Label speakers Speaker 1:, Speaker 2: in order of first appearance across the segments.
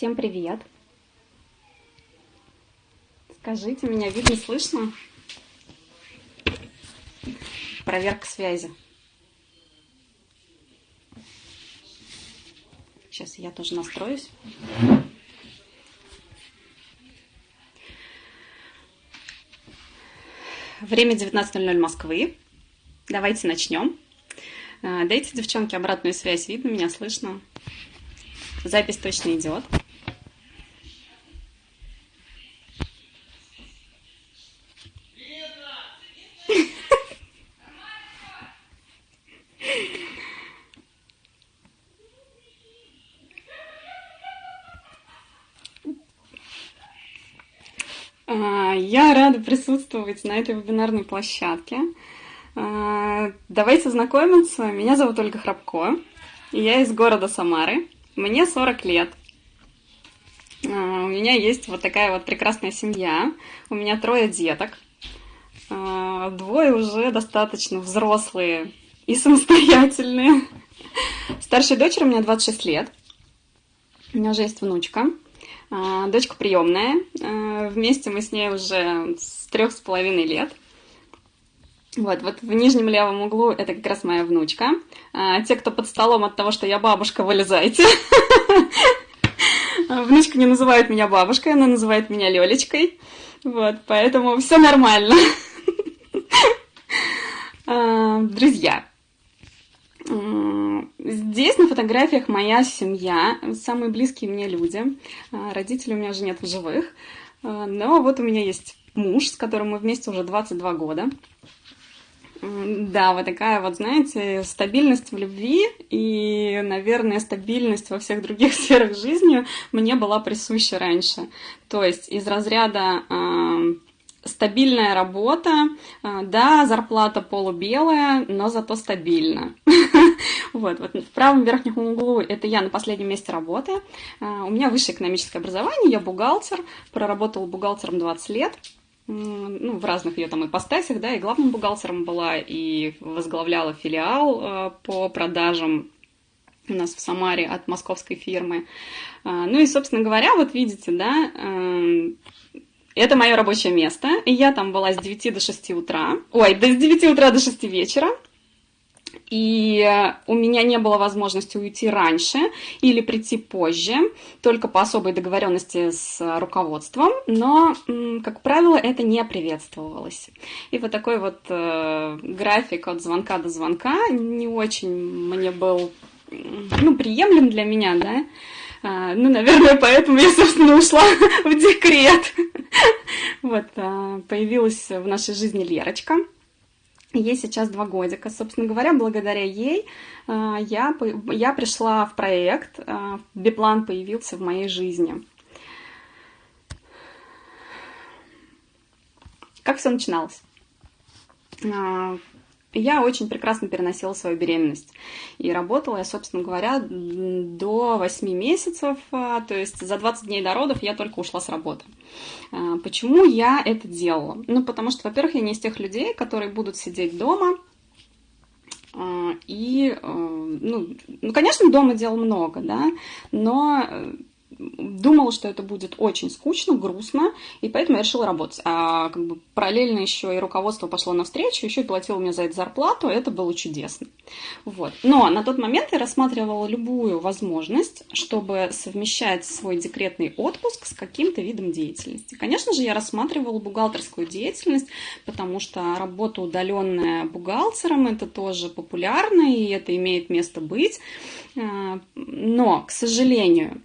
Speaker 1: Всем привет! Скажите, меня видно, слышно? Проверка связи. Сейчас я тоже настроюсь. Время 19:00 Москвы. Давайте начнем. Дайте, девчонки, обратную связь. Видно меня, слышно? Запись точно идет. Я рада присутствовать на этой вебинарной площадке. Давайте знакомиться. Меня зовут Ольга Храбко. Я из города Самары. Мне 40 лет. У меня есть вот такая вот прекрасная семья. У меня 3 деток. 2 уже достаточно взрослые и самостоятельные. Старшей дочери у меня 26 лет. У меня уже есть внучка. Дочка приемная. Вместе мы с ней уже с 3,5 лет. Вот в нижнем левом углу это как раз моя внучка. Те, кто под столом от того, что я бабушка, вылезайте. Внучка не называет меня бабушкой, она называет меня Лёлечкой. Вот, поэтому все нормально. Друзья, здесь на фотографиях моя семья, самые близкие мне люди. Родителей у меня уже нет в живых. Но вот у меня есть муж, с которым мы вместе уже 22 года. Да, вот такая вот, знаете, стабильность в любви и, наверное, стабильность во всех других сферах жизни мне была присуща раньше. То есть из разряда стабильная работа, да, зарплата полубелая, но зато стабильно. Вот в правом верхнем углу это я на последнем месте работы. У меня высшее экономическое образование, я бухгалтер, проработала бухгалтером 20 лет. Ну, в разных ее там ипостасях, да, и главным бухгалтером была, и возглавляла филиал по продажам у нас в Самаре от московской фирмы. Ну и, собственно говоря, вот видите, да, это мое рабочее место, и я там была с 9 до 6 утра, с 9 утра до 6 вечера. И у меня не было возможности уйти раньше или прийти позже, только по особой договоренности с руководством, но, как правило, это не приветствовалось. И вот такой вот график от звонка до звонка не очень мне был, приемлем для меня, да. Наверное, поэтому я, собственно, ушла в декрет. Вот, появилась в нашей жизни Лерочка. Ей сейчас 2 годика. Собственно говоря, благодаря ей я пришла в проект, Биплан появился в моей жизни. Как все начиналось? Я очень прекрасно переносила свою беременность. И работала я, собственно говоря, до 8 месяцев, то есть за 20 дней до родов я только ушла с работы. Почему я это делала? Потому что, во-первых, я не из тех людей, которые будут сидеть дома. И, конечно, дома дел много, да, но думала, что это будет очень скучно, грустно, и поэтому я решила работать. Параллельно еще и руководство пошло навстречу, еще и платило мне за это зарплату, это было чудесно. Вот. Но на тот момент я рассматривала любую возможность, чтобы совмещать свой декретный отпуск с каким-то видом деятельности. Конечно же, я рассматривала бухгалтерскую деятельность, потому что работа удаленная бухгалтером, это тоже популярно, и это имеет место быть. Но, к сожалению,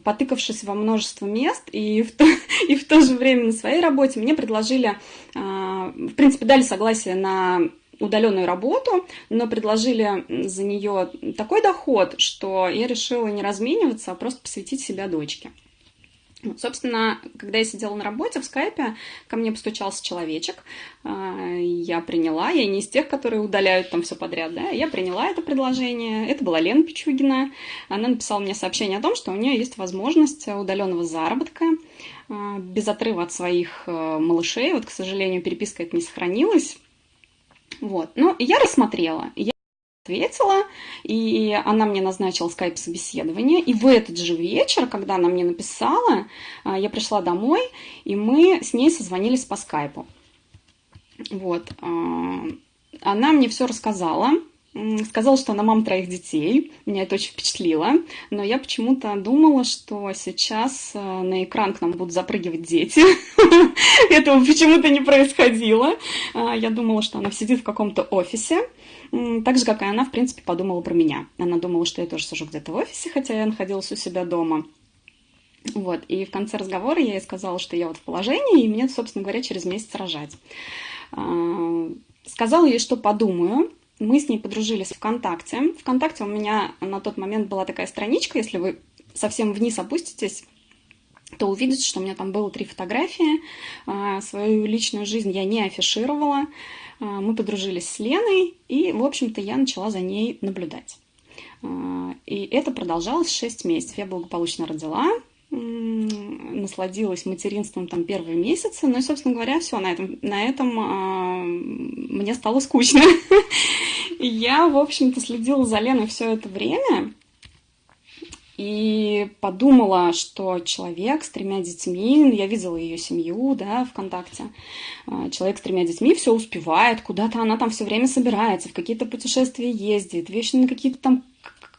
Speaker 1: потыкавшись во множество мест и в то же время на своей работе, мне предложили, в принципе, дали согласие на удаленную работу, но предложили за нее такой доход, что я решила не размениваться, а просто посвятить себя дочке. Собственно, когда я сидела на работе в скайпе, ко мне постучался человечек, я приняла, я не из тех, которые удаляют там все подряд, да, я приняла это предложение, это была Лена Пичугина, она написала мне сообщение о том, что у нее есть возможность удаленного заработка, без отрыва от своих малышей, вот, к сожалению, переписка эта не сохранилась, вот, но я рассмотрела, ответила, и она мне назначила скайп-собеседование. И в этот же вечер, когда она мне написала, я пришла домой, и мы с ней созвонились по скайпу. Вот. Она мне все рассказала. Сказала, что она мама 3 детей. Меня это очень впечатлило. Но я почему-то думала, что сейчас на экран к нам будут запрыгивать дети. Этого почему-то не происходило. Я думала, что она сидит в каком-то офисе. Так же, как и она, в принципе, подумала про меня. Она думала, что я тоже сижу где-то в офисе, хотя я находилась у себя дома. Вот. И в конце разговора я ей сказала, что я вот в положении, и мне, собственно говоря, через месяц рожать. Сказала ей, что подумаю. Мы с ней подружились ВКонтакте. ВКонтакте у меня на тот момент была такая страничка, если вы совсем вниз опуститесь, то увидите, что у меня там было 3 фотографии. Свою личную жизнь я не афишировала. Мы подружились с Леной, и, в общем-то, я начала за ней наблюдать. И это продолжалось 6 месяцев. Я благополучно родила, насладилась материнством там первые месяцы, ну и, собственно говоря, все, на этом мне стало скучно. Я, в общем-то, следила за Леной все это время и подумала, что человек с 3 детьми, я видела ее семью, да, ВКонтакте, человек с 3 детьми все успевает, куда-то она там все время собирается, в какие-то путешествия ездит, вечно на какие-то там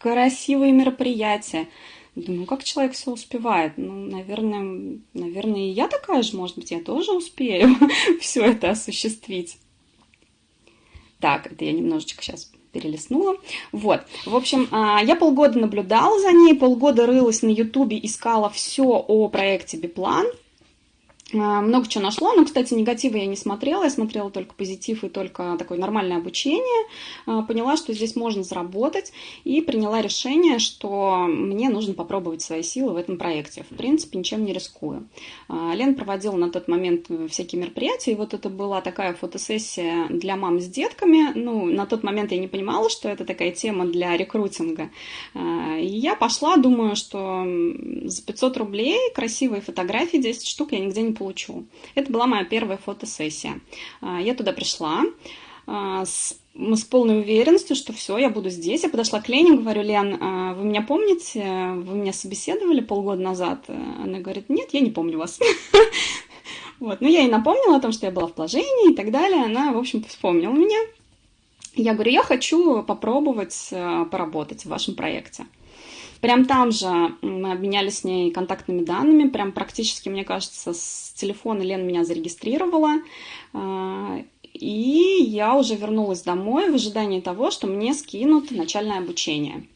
Speaker 1: красивые мероприятия. Думаю, как человек все успевает? Ну, наверное, и я такая же, может быть, я тоже успею все это осуществить. Так, это я немножечко сейчас перелистнула. Вот, в общем, я полгода наблюдала за ней, полгода рылась на Ютубе, искала все о проекте Биплан. Много чего нашло, но, кстати, негатива я не смотрела, я смотрела только позитив и только такое нормальное обучение. Поняла, что здесь можно заработать, и приняла решение, что мне нужно попробовать свои силы в этом проекте. В принципе, ничем не рискую. Лена проводила на тот момент всякие мероприятия, и вот это была такая фотосессия для мам с детками. Ну, на тот момент я не понимала, что это такая тема для рекрутинга. И я пошла, думаю, что за 500 рублей красивые фотографии, 10 штук я нигде не получу. Это была моя первая фотосессия. Я туда пришла с полной уверенностью, что все, я буду здесь. Я подошла к Лене, говорю: Лен, вы меня помните? Вы меня собеседовали полгода назад? Она говорит: нет, я не помню вас. Вот. Ну, я ей напомнила о том, что я была в положении и так далее. Она, в общем, вспомнила меня. Я говорю: я хочу попробовать поработать в вашем проекте. Прям там же мы обменялись с ней контактными данными, прям практически, мне кажется, с телефона Лена меня зарегистрировала, и я уже вернулась домой в ожидании того, что мне скинут начальное обучение.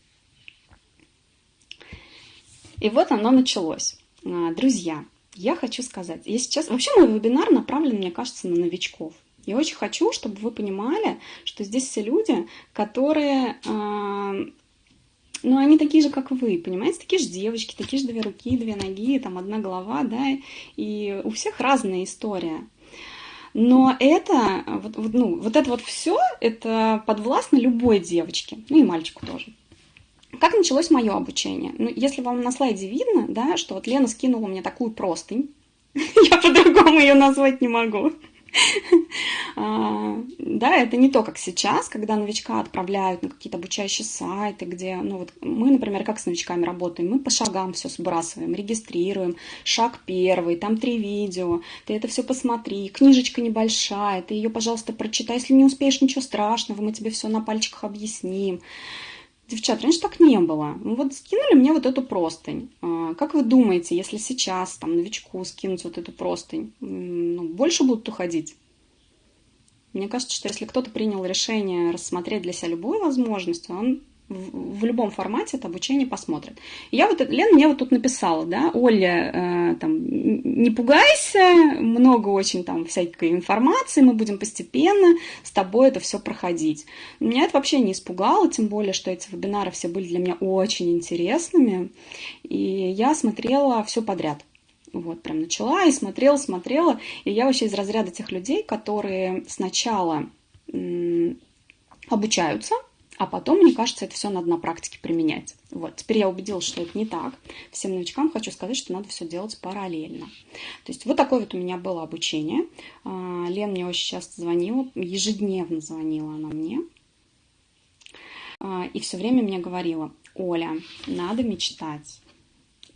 Speaker 1: И вот оно началось. Друзья, я хочу сказать, я сейчас... Вообще мой вебинар направлен, мне кажется, на новичков. Я очень хочу, чтобы вы понимали, что здесь все люди, которые... Ну, они такие же, как вы, понимаете? Такие же девочки, такие же 2 руки, 2 ноги, там 1 голова, да, и у всех разная история. Но это, вот это вот все, это подвластно любой девочке, ну и мальчику тоже. Как началось мое обучение? Ну, если вам на слайде видно, да, что вот Лена скинула мне такую простынь, я по-другому ее назвать не могу. Да, это не то, как сейчас, когда новичка отправляют на какие-то обучающие сайты, где, ну вот мы, например, как с новичками работаем, мы по шагам все сбрасываем, регистрируем, шаг 1, там 3 видео, ты это все посмотри, книжечка небольшая, ты ее, пожалуйста, прочитай, если не успеешь, ничего страшного, мы тебе все на пальчиках объясним. Девчат, раньше так не было. Ну вот скинули мне вот эту простынь. Как вы думаете, если сейчас там новичку скинуть вот эту простынь, ну, больше будут уходить? Мне кажется, что если кто-то принял решение рассмотреть для себя любую возможность, он в любом формате это обучение посмотрит. И я вот, Лена мне вот тут написала, да: Оля, там, не пугайся, много очень там всякой информации, мы будем постепенно с тобой это все проходить. Меня это вообще не испугало, тем более, что эти вебинары все были для меня очень интересными, и я смотрела все подряд. Вот, прям начала и смотрела, и я вообще из разряда тех людей, которые сначала обучаются, а потом, мне кажется, это все надо на практике применять. Вот, теперь я убедилась, что это не так. Всем новичкам хочу сказать, что надо все делать параллельно. То есть вот такое вот у меня было обучение. Лена мне очень часто звонила, ежедневно звонила она мне. и все время мне говорила: Оля, надо мечтать.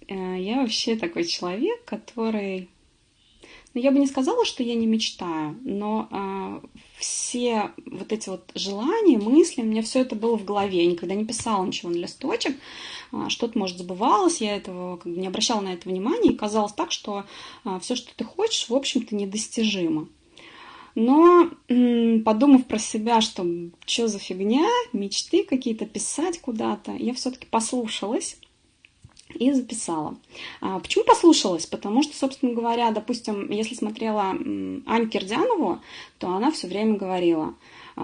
Speaker 1: Я вообще такой человек, который... Ну, я бы не сказала, что я не мечтаю, но все вот эти вот желания, мысли, у меня все это было в голове. Я никогда не писала ничего на листочек, что-то, может, забывалось, я этого как бы не обращала на это внимания, и казалось так, что все, что ты хочешь, в общем-то, недостижимо. Но, подумав про себя, что за фигня, мечты какие-то писать куда-то, я все-таки послушалась и записала. Почему послушалась? Потому что, собственно говоря, допустим, если смотрела Аню Кирдянову, то она все время говорила: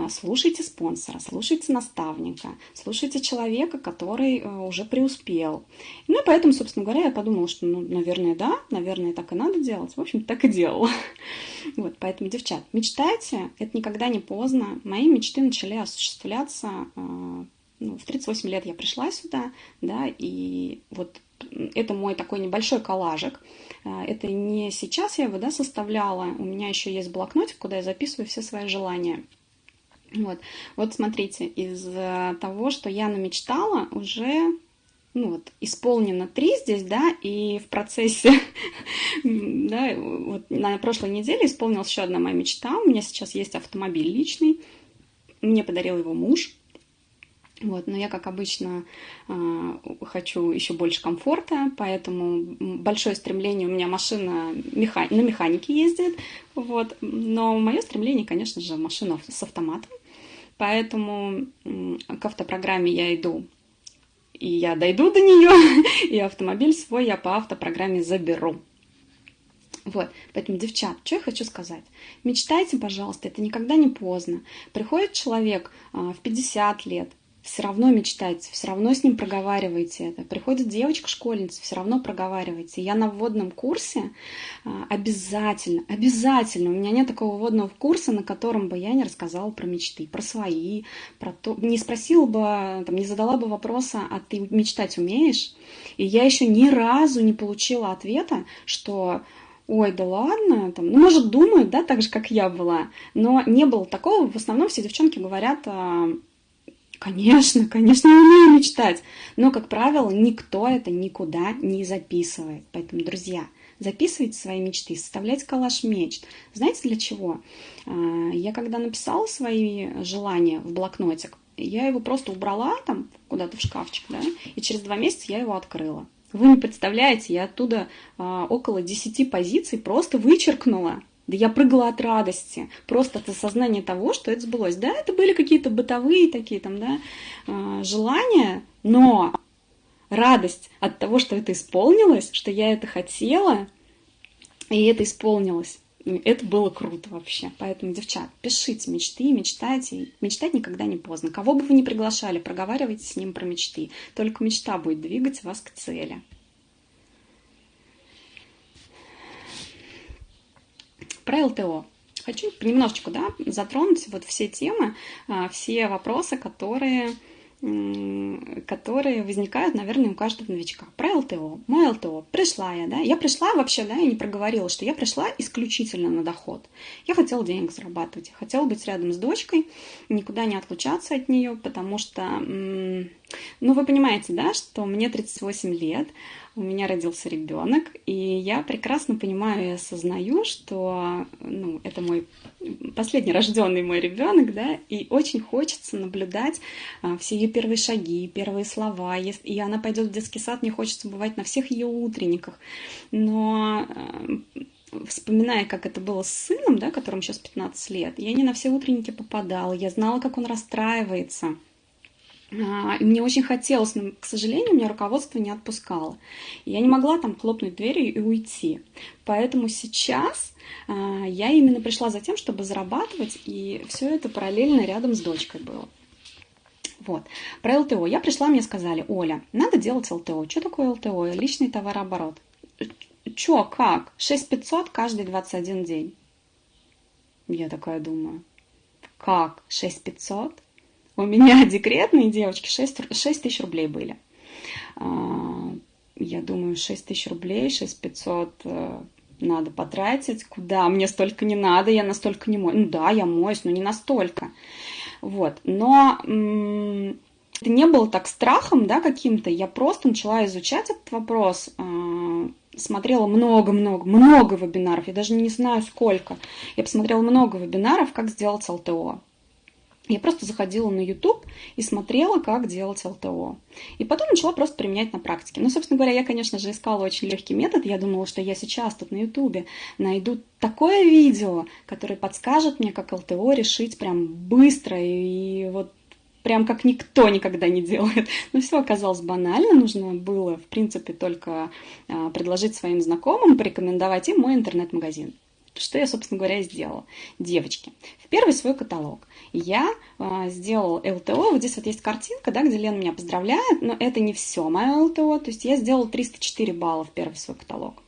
Speaker 1: слушайте спонсора, слушайте наставника, слушайте человека, который уже преуспел. Ну и поэтому, собственно говоря, я подумала, что, ну, наверное, да, наверное, так и надо делать. В общем, так и делала. Вот, поэтому, девчат, мечтайте, это никогда не поздно. Мои мечты начали осуществляться... в 38 лет я пришла сюда, да, и вот это мой такой небольшой коллажик. Это не сейчас я его, да, составляла, у меня еще есть блокнотик, куда я записываю все свои желания. Вот смотрите, из того, что я намечтала, уже исполнено 3 здесь, да, и в процессе, да, вот на прошлой неделе исполнилась еще одна моя мечта. У меня сейчас есть автомобиль личный, мне подарил его муж. Но я, как обычно, хочу еще больше комфорта, поэтому большое стремление, у меня машина на механике ездит, но мое стремление, конечно же, машина с автоматом, поэтому к автопрограмме я иду, и я дойду до нее, и автомобиль свой я по автопрограмме заберу. Поэтому, девчат, что я хочу сказать? Мечтайте, пожалуйста, это никогда не поздно. Приходит человек в 50 лет, все равно мечтайте, все равно с ним проговаривайте это. Приходит девочка-школьница, все равно проговаривайте. Я на вводном курсе обязательно, у меня нет такого вводного курса, на котором бы я не рассказала про мечты, про свои, про то, не спросила бы, не задала бы вопроса: а ты мечтать умеешь? И я еще ни разу не получила ответа, что: ой, да ладно, может, думают, да, так же, как я была, но не было такого. В основном все девчонки говорят: конечно, я умею мечтать. Но, как правило, никто это никуда не записывает. Поэтому, друзья, записывайте свои мечты, составляйте коллаж мечт. Знаете, для чего? Я когда написала свои желания в блокнотик, я его просто убрала куда-то в шкафчик, да, и через 2 месяца я его открыла. Вы не представляете, я оттуда около 10 позиций просто вычеркнула. Да я прыгала от радости, просто от осознания того, что это сбылось. Да, это были какие-то бытовые такие желания, но радость от того, что это исполнилось, что я это хотела, и это исполнилось. Это было круто вообще. Поэтому, девчат, пишите мечты, мечтайте. Мечтать никогда не поздно. Кого бы вы ни приглашали, проговаривайте с ним про мечты. Только мечта будет двигать вас к цели. Про ЛТО. Хочу немножечко, затронуть все темы, все вопросы, которые возникают, наверное, у каждого новичка. Про ЛТО. Мой ЛТО. Пришла я, да. Я пришла вообще, да, я не проговорила, что я пришла исключительно на доход. Я хотела денег зарабатывать. Я хотела быть рядом с дочкой, никуда не отлучаться от нее, потому что, вы понимаете, да, что мне 38 лет, у меня родился ребенок, и я прекрасно понимаю и осознаю, что это мой последний рожденный мой ребенок, да, и очень хочется наблюдать все ее первые шаги, первые слова. И она пойдет в детский сад, мне хочется бывать на всех ее утренниках. Но вспоминая, как это было с сыном, да, которому сейчас 15 лет, я не на все утренники попадала, я знала, как он расстраивается. И мне очень хотелось, но, к сожалению, меня руководство не отпускало. Я не могла хлопнуть дверью и уйти. Поэтому сейчас я именно пришла за тем, чтобы зарабатывать, и все это параллельно рядом с дочкой было. Про ЛТО. Я пришла, мне сказали: Оля, надо делать ЛТО. Что такое ЛТО? Личный товарооборот. Чё, как? 6500 каждый 21 день. Я такая думаю: как? 6500? У меня декретные девочки 6 тысяч рублей были. Я думаю, 6 тысяч рублей, 6500 надо потратить. Куда? Мне столько не надо, я настолько не моюсь. Да, я моюсь, но не настолько. Но Это не было так страхом, да, каким-то. Я просто начала изучать этот вопрос, смотрела много вебинаров, я даже не знаю сколько. Я посмотрела много вебинаров, как сделать ЛТО. Я просто заходила на YouTube и смотрела, как делать ЛТО. И потом начала просто применять на практике. Ну, собственно говоря, я, конечно же, искала очень легкий метод. Я думала, что я сейчас тут на YouTube найду такое видео, которое подскажет мне, как ЛТО решить прям быстро и вот прям как никто никогда не делает. Но все оказалось банально. Нужно было, в принципе, только предложить своим знакомым, порекомендовать им мой интернет-магазин. Что я, собственно говоря, и сделала. Девочки, в первый свой каталог я сделала ЛТО. Вот здесь вот есть картинка, да, где Лена меня поздравляет, но это не все мое ЛТО. То есть я сделала 304 балла в первый свой каталог.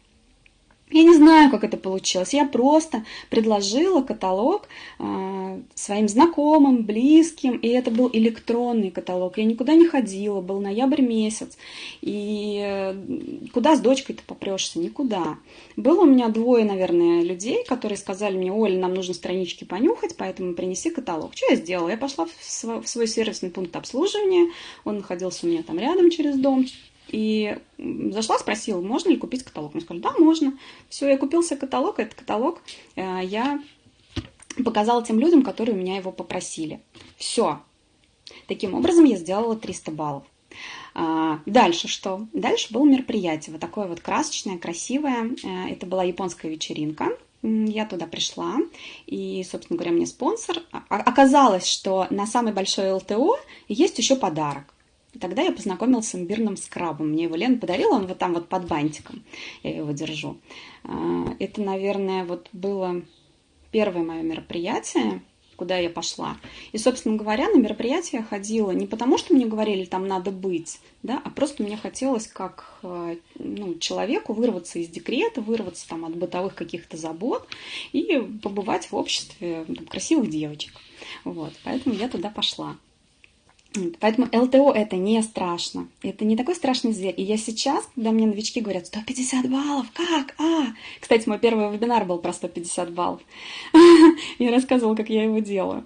Speaker 1: Я не знаю, как это получилось. Я просто предложила каталог своим знакомым, близким, и это был электронный каталог. Я никуда не ходила, был ноябрь месяц. И куда с дочкой-то попрешься? Никуда. Было у меня двое, наверное, людей, которые сказали мне: Оля, нам нужно странички понюхать, поэтому принеси каталог. Что я сделала? Я пошла в свой сервисный пункт обслуживания. Он находился у меня там рядом через дом. И зашла, спросила, можно ли купить каталог. Мне сказали, да, можно. Все, я купил себе каталог. Этот каталог я показала тем людям, которые у меня его попросили. Все. Таким образом я сделала 300 баллов. Дальше что? Дальше было мероприятие. Вот такое вот красочное, красивое. Это была японская вечеринка. Я туда пришла, и, собственно говоря, мне спонсор. Оказалось, что на самый большой ЛТО есть еще подарок. И тогда я познакомилась с имбирным скрабом. Мне его Лена подарила, он вот там вот под бантиком. Я его держу. Это, наверное, вот было первое мое мероприятие, куда я пошла. И, собственно говоря, на мероприятие я ходила не потому, что мне говорили, там надо быть, да, а просто мне хотелось как человеку вырваться из декрета, вырваться там от бытовых каких-то забот и побывать в обществе красивых девочек. Вот, поэтому я туда пошла. Поэтому ЛТО это не страшно. Это не такой страшный зверь. И я сейчас, когда мне новички говорят, 150 баллов, как? Кстати, мой первый вебинар был про 150 баллов. Я рассказывала, как я его делаю.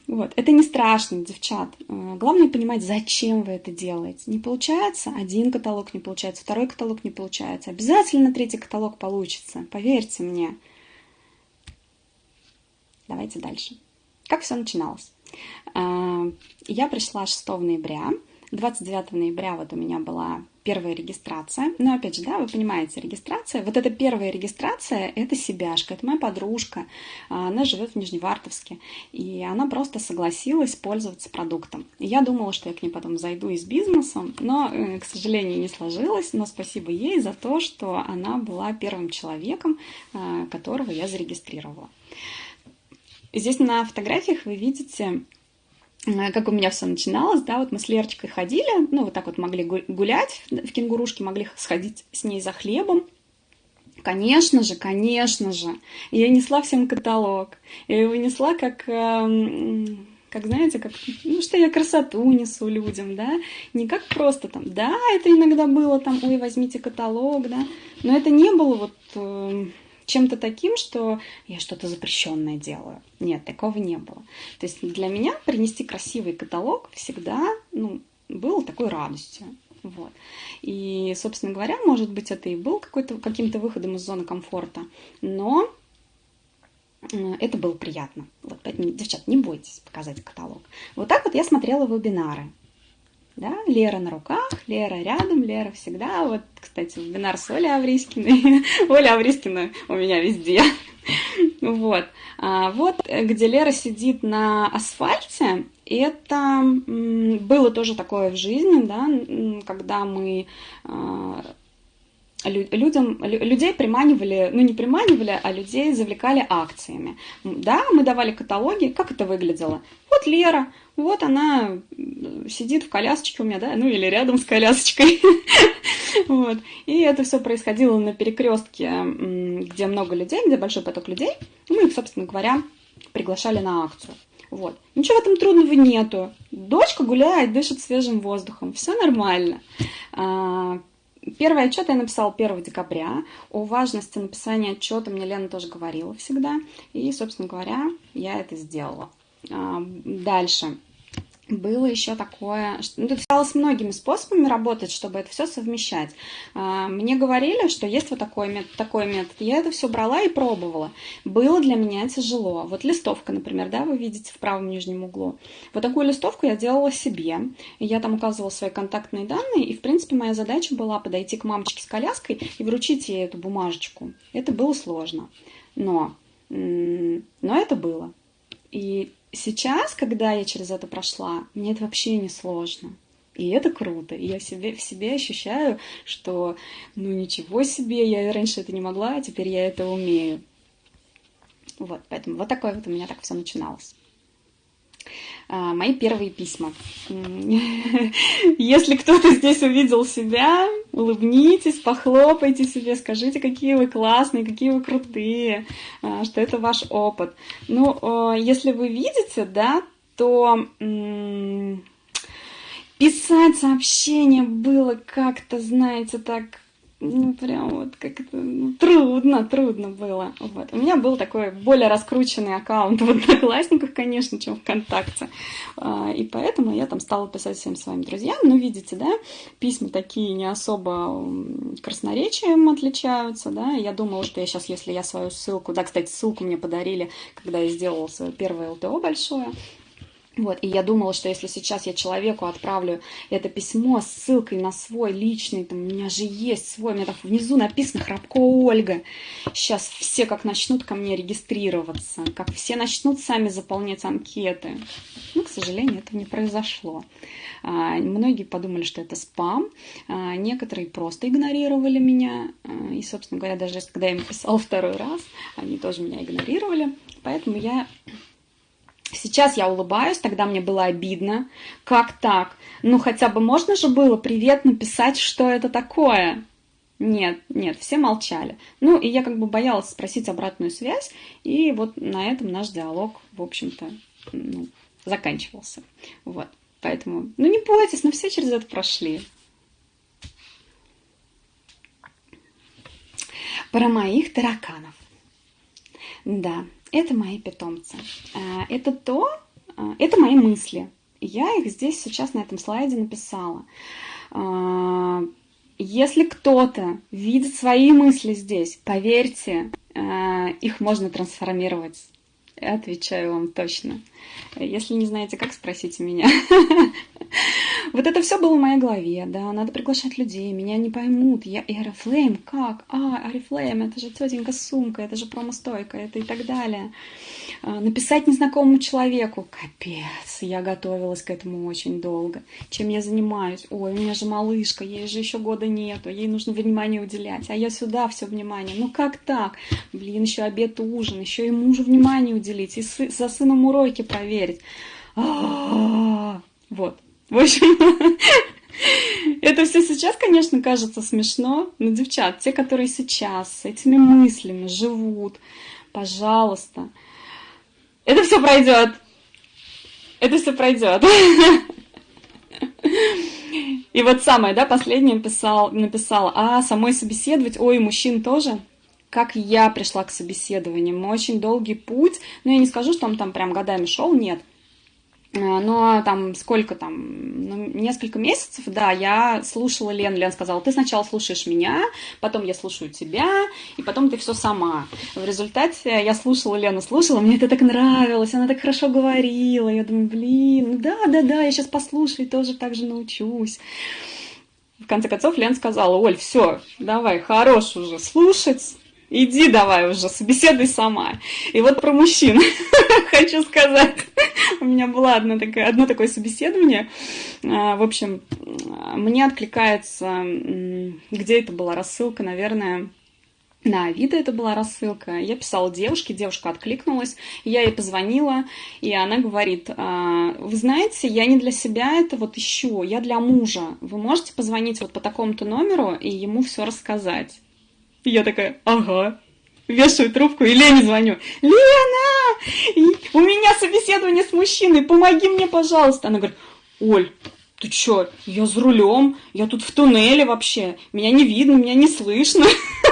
Speaker 1: Вот. Это не страшно, девчат. Главное понимать, зачем вы это делаете. Не получается, один каталог не получается, второй каталог не получается. Обязательно третий каталог получится. Поверьте мне. Давайте дальше. Как все начиналось? Я пришла 6 ноября, 29 ноября вот у меня была первая регистрация. Но опять же, да, вы понимаете, регистрация, вот эта первая регистрация, это Себяшка, это моя подружка, она живет в Нижневартовске, и она просто согласилась пользоваться продуктом. И я думала, что я к ней потом зайду и с бизнесом, но, к сожалению, не сложилось, но спасибо ей за то, что она была первым человеком, которого я зарегистрировала. Здесь на фотографиях вы видите, как у меня все начиналось, да, вот мы с Лерочкой ходили, вот так вот могли гулять в Кенгурушке, могли сходить с ней за хлебом. Конечно же, я несла всем каталог, я его несла как знаете, что я красоту несу людям, да, не как просто там, да, это иногда было там, ой, возьмите каталог, да, но это не было вот чем-то таким, что я что-то запрещенное делаю. Нет, такого не было. То есть для меня принести красивый каталог всегда, было такой радостью. Вот. И, собственно говоря, может быть, это и был каким-то выходом из зоны комфорта, но это было приятно. Вот, поэтому, девчат, не бойтесь показать каталог. Вот так вот я смотрела вебинары. Да, Лера на руках, Лера рядом, Лера всегда. Вот, кстати, вебинар с Олей Авриськиной. Оля Авриськина у меня везде. Вот. Вот, где Лера сидит на асфальте, это было тоже такое в жизни, да, когда мы людей приманивали, не приманивали, а людей завлекали акциями. Да, мы давали каталоги. Как это выглядело? Вот Лера, вот она сидит в колясочке у меня, да, или рядом с колясочкой. Вот. И это все происходило на перекрестке, где много людей, где большой поток людей. Мы их, собственно говоря, приглашали на акцию. Вот. Ничего в этом трудного нету. Дочка гуляет, дышит свежим воздухом. Все нормально. Первый отчет я написала 1 декабря. О важности написания отчета мне Лена тоже говорила всегда. И, собственно говоря, я это сделала. Дальше. Было еще такое, что ну, тут стало многими способами работать, чтобы это все совмещать. Мне говорили, что есть вот такой метод, такой метод. Я это все брала и пробовала. Было для меня тяжело. Вот листовка, например, да, вы видите в правом нижнем углу. Вот такую листовку я делала себе. И я там указывала свои контактные данные, и, в принципе, моя задача была подойти к мамочке с коляской и вручить ей эту бумажечку. Это было сложно. Но это было. И сейчас, когда я через это прошла, мне это вообще не сложно. И это круто. И я в себе ощущаю, что ну ничего себе, я раньше это не могла, а теперь я это умею. Вот, поэтому вот такое вот у меня так все начиналось. Мои первые письма. Если кто-то здесь увидел себя, улыбнитесь, похлопайте себе, скажите, какие вы классные, какие вы крутые, что это ваш опыт. Ну, если вы видите, да, то писать сообщение было как-то, знаете, так, ну, прям вот как-то трудно было. Вот. У меня был такой более раскрученный аккаунт в Одноклассниках, конечно, чем ВКонтакте. И поэтому я там стала писать всем своим друзьям. Ну, видите, да, письма такие не особо красноречием отличаются, да. Я думала, что я сейчас, если я свою ссылку... Да, кстати, ссылку мне подарили, когда я сделала свое первое ЛТО большое. Вот, и я думала, что если сейчас я человеку отправлю это письмо с ссылкой на свой личный, там, у меня же есть свой, у меня там внизу написано «Храпко Ольга». Сейчас все как начнут ко мне регистрироваться, как все начнут сами заполнять анкеты. Но, к сожалению, этого не произошло. Многие подумали, что это спам, некоторые просто игнорировали меня. И, собственно говоря, даже когда я им писала второй раз, они тоже меня игнорировали. Поэтому сейчас я улыбаюсь, тогда мне было обидно. Как так? Ну, хотя бы можно же было привет написать, что это такое? Нет, все молчали. Ну, и я как бы боялась спросить обратную связь, и вот на этом наш диалог, в общем-то, заканчивался. Вот, поэтому, не бойтесь, все через это прошли. Про моих тараканов. Да. Это мои питомцы. Это мои мысли. Я их здесь сейчас на этом слайде написала. Если кто-то видит свои мысли здесь, поверьте, их можно трансформировать. Я отвечаю вам точно. Если не знаете как, спросите меня. Вот это все было в моей голове, да, надо приглашать людей, меня не поймут, я Oriflame, как? Oriflame, это же тетенька Сумка, это же промо-стойка, это и так далее. Написать незнакомому человеку, капец, я готовилась к этому очень долго. Чем я занимаюсь? Ой, у меня же малышка, ей же еще года нету, ей нужно внимание уделять, а я сюда все внимание. Ну как так? Блин, еще обед, ужин, еще и мужу внимание уделить, и за сыном уроки проверить. Вот. В общем, это все сейчас, конечно, кажется смешно, но, девчат, те, которые сейчас с этими мыслями живут, пожалуйста, это все пройдет. Это все пройдет. И вот самое, да, последнее написала, самой собеседовать, ой, мужчин тоже. Как я пришла к собеседованию, очень долгий путь, но я не скажу, что он там прям годами шел, нет. Но там сколько там, несколько месяцев, да, я слушала Лену. Лена сказала, ты сначала слушаешь меня, потом я слушаю тебя, и потом ты все сама. В результате я слушала Лену, мне это так нравилось, она так хорошо говорила. Я думаю, блин, да, я сейчас послушаю и тоже так же научусь. В конце концов Лена сказала, Оль, все, давай, хорош уже слушать. Иди давай уже, собеседуй сама. И вот про мужчин хочу сказать. У меня было одно такое собеседование. В общем, мне откликается, где это была рассылка, наверное, на Авито это была рассылка. Я писала девушке, девушка откликнулась, я ей позвонила, и она говорит, вы знаете, я не для себя это вот ищу, я для мужа. Вы можете позвонить вот по такому-то номеру и ему все рассказать? И я такая, ага, вешаю трубку и Лене звоню. Лена, у меня собеседование с мужчиной, помоги мне, пожалуйста. Она говорит, Оль, ты чё, я за рулем, я тут в туннеле вообще, меня не видно, меня не слышно,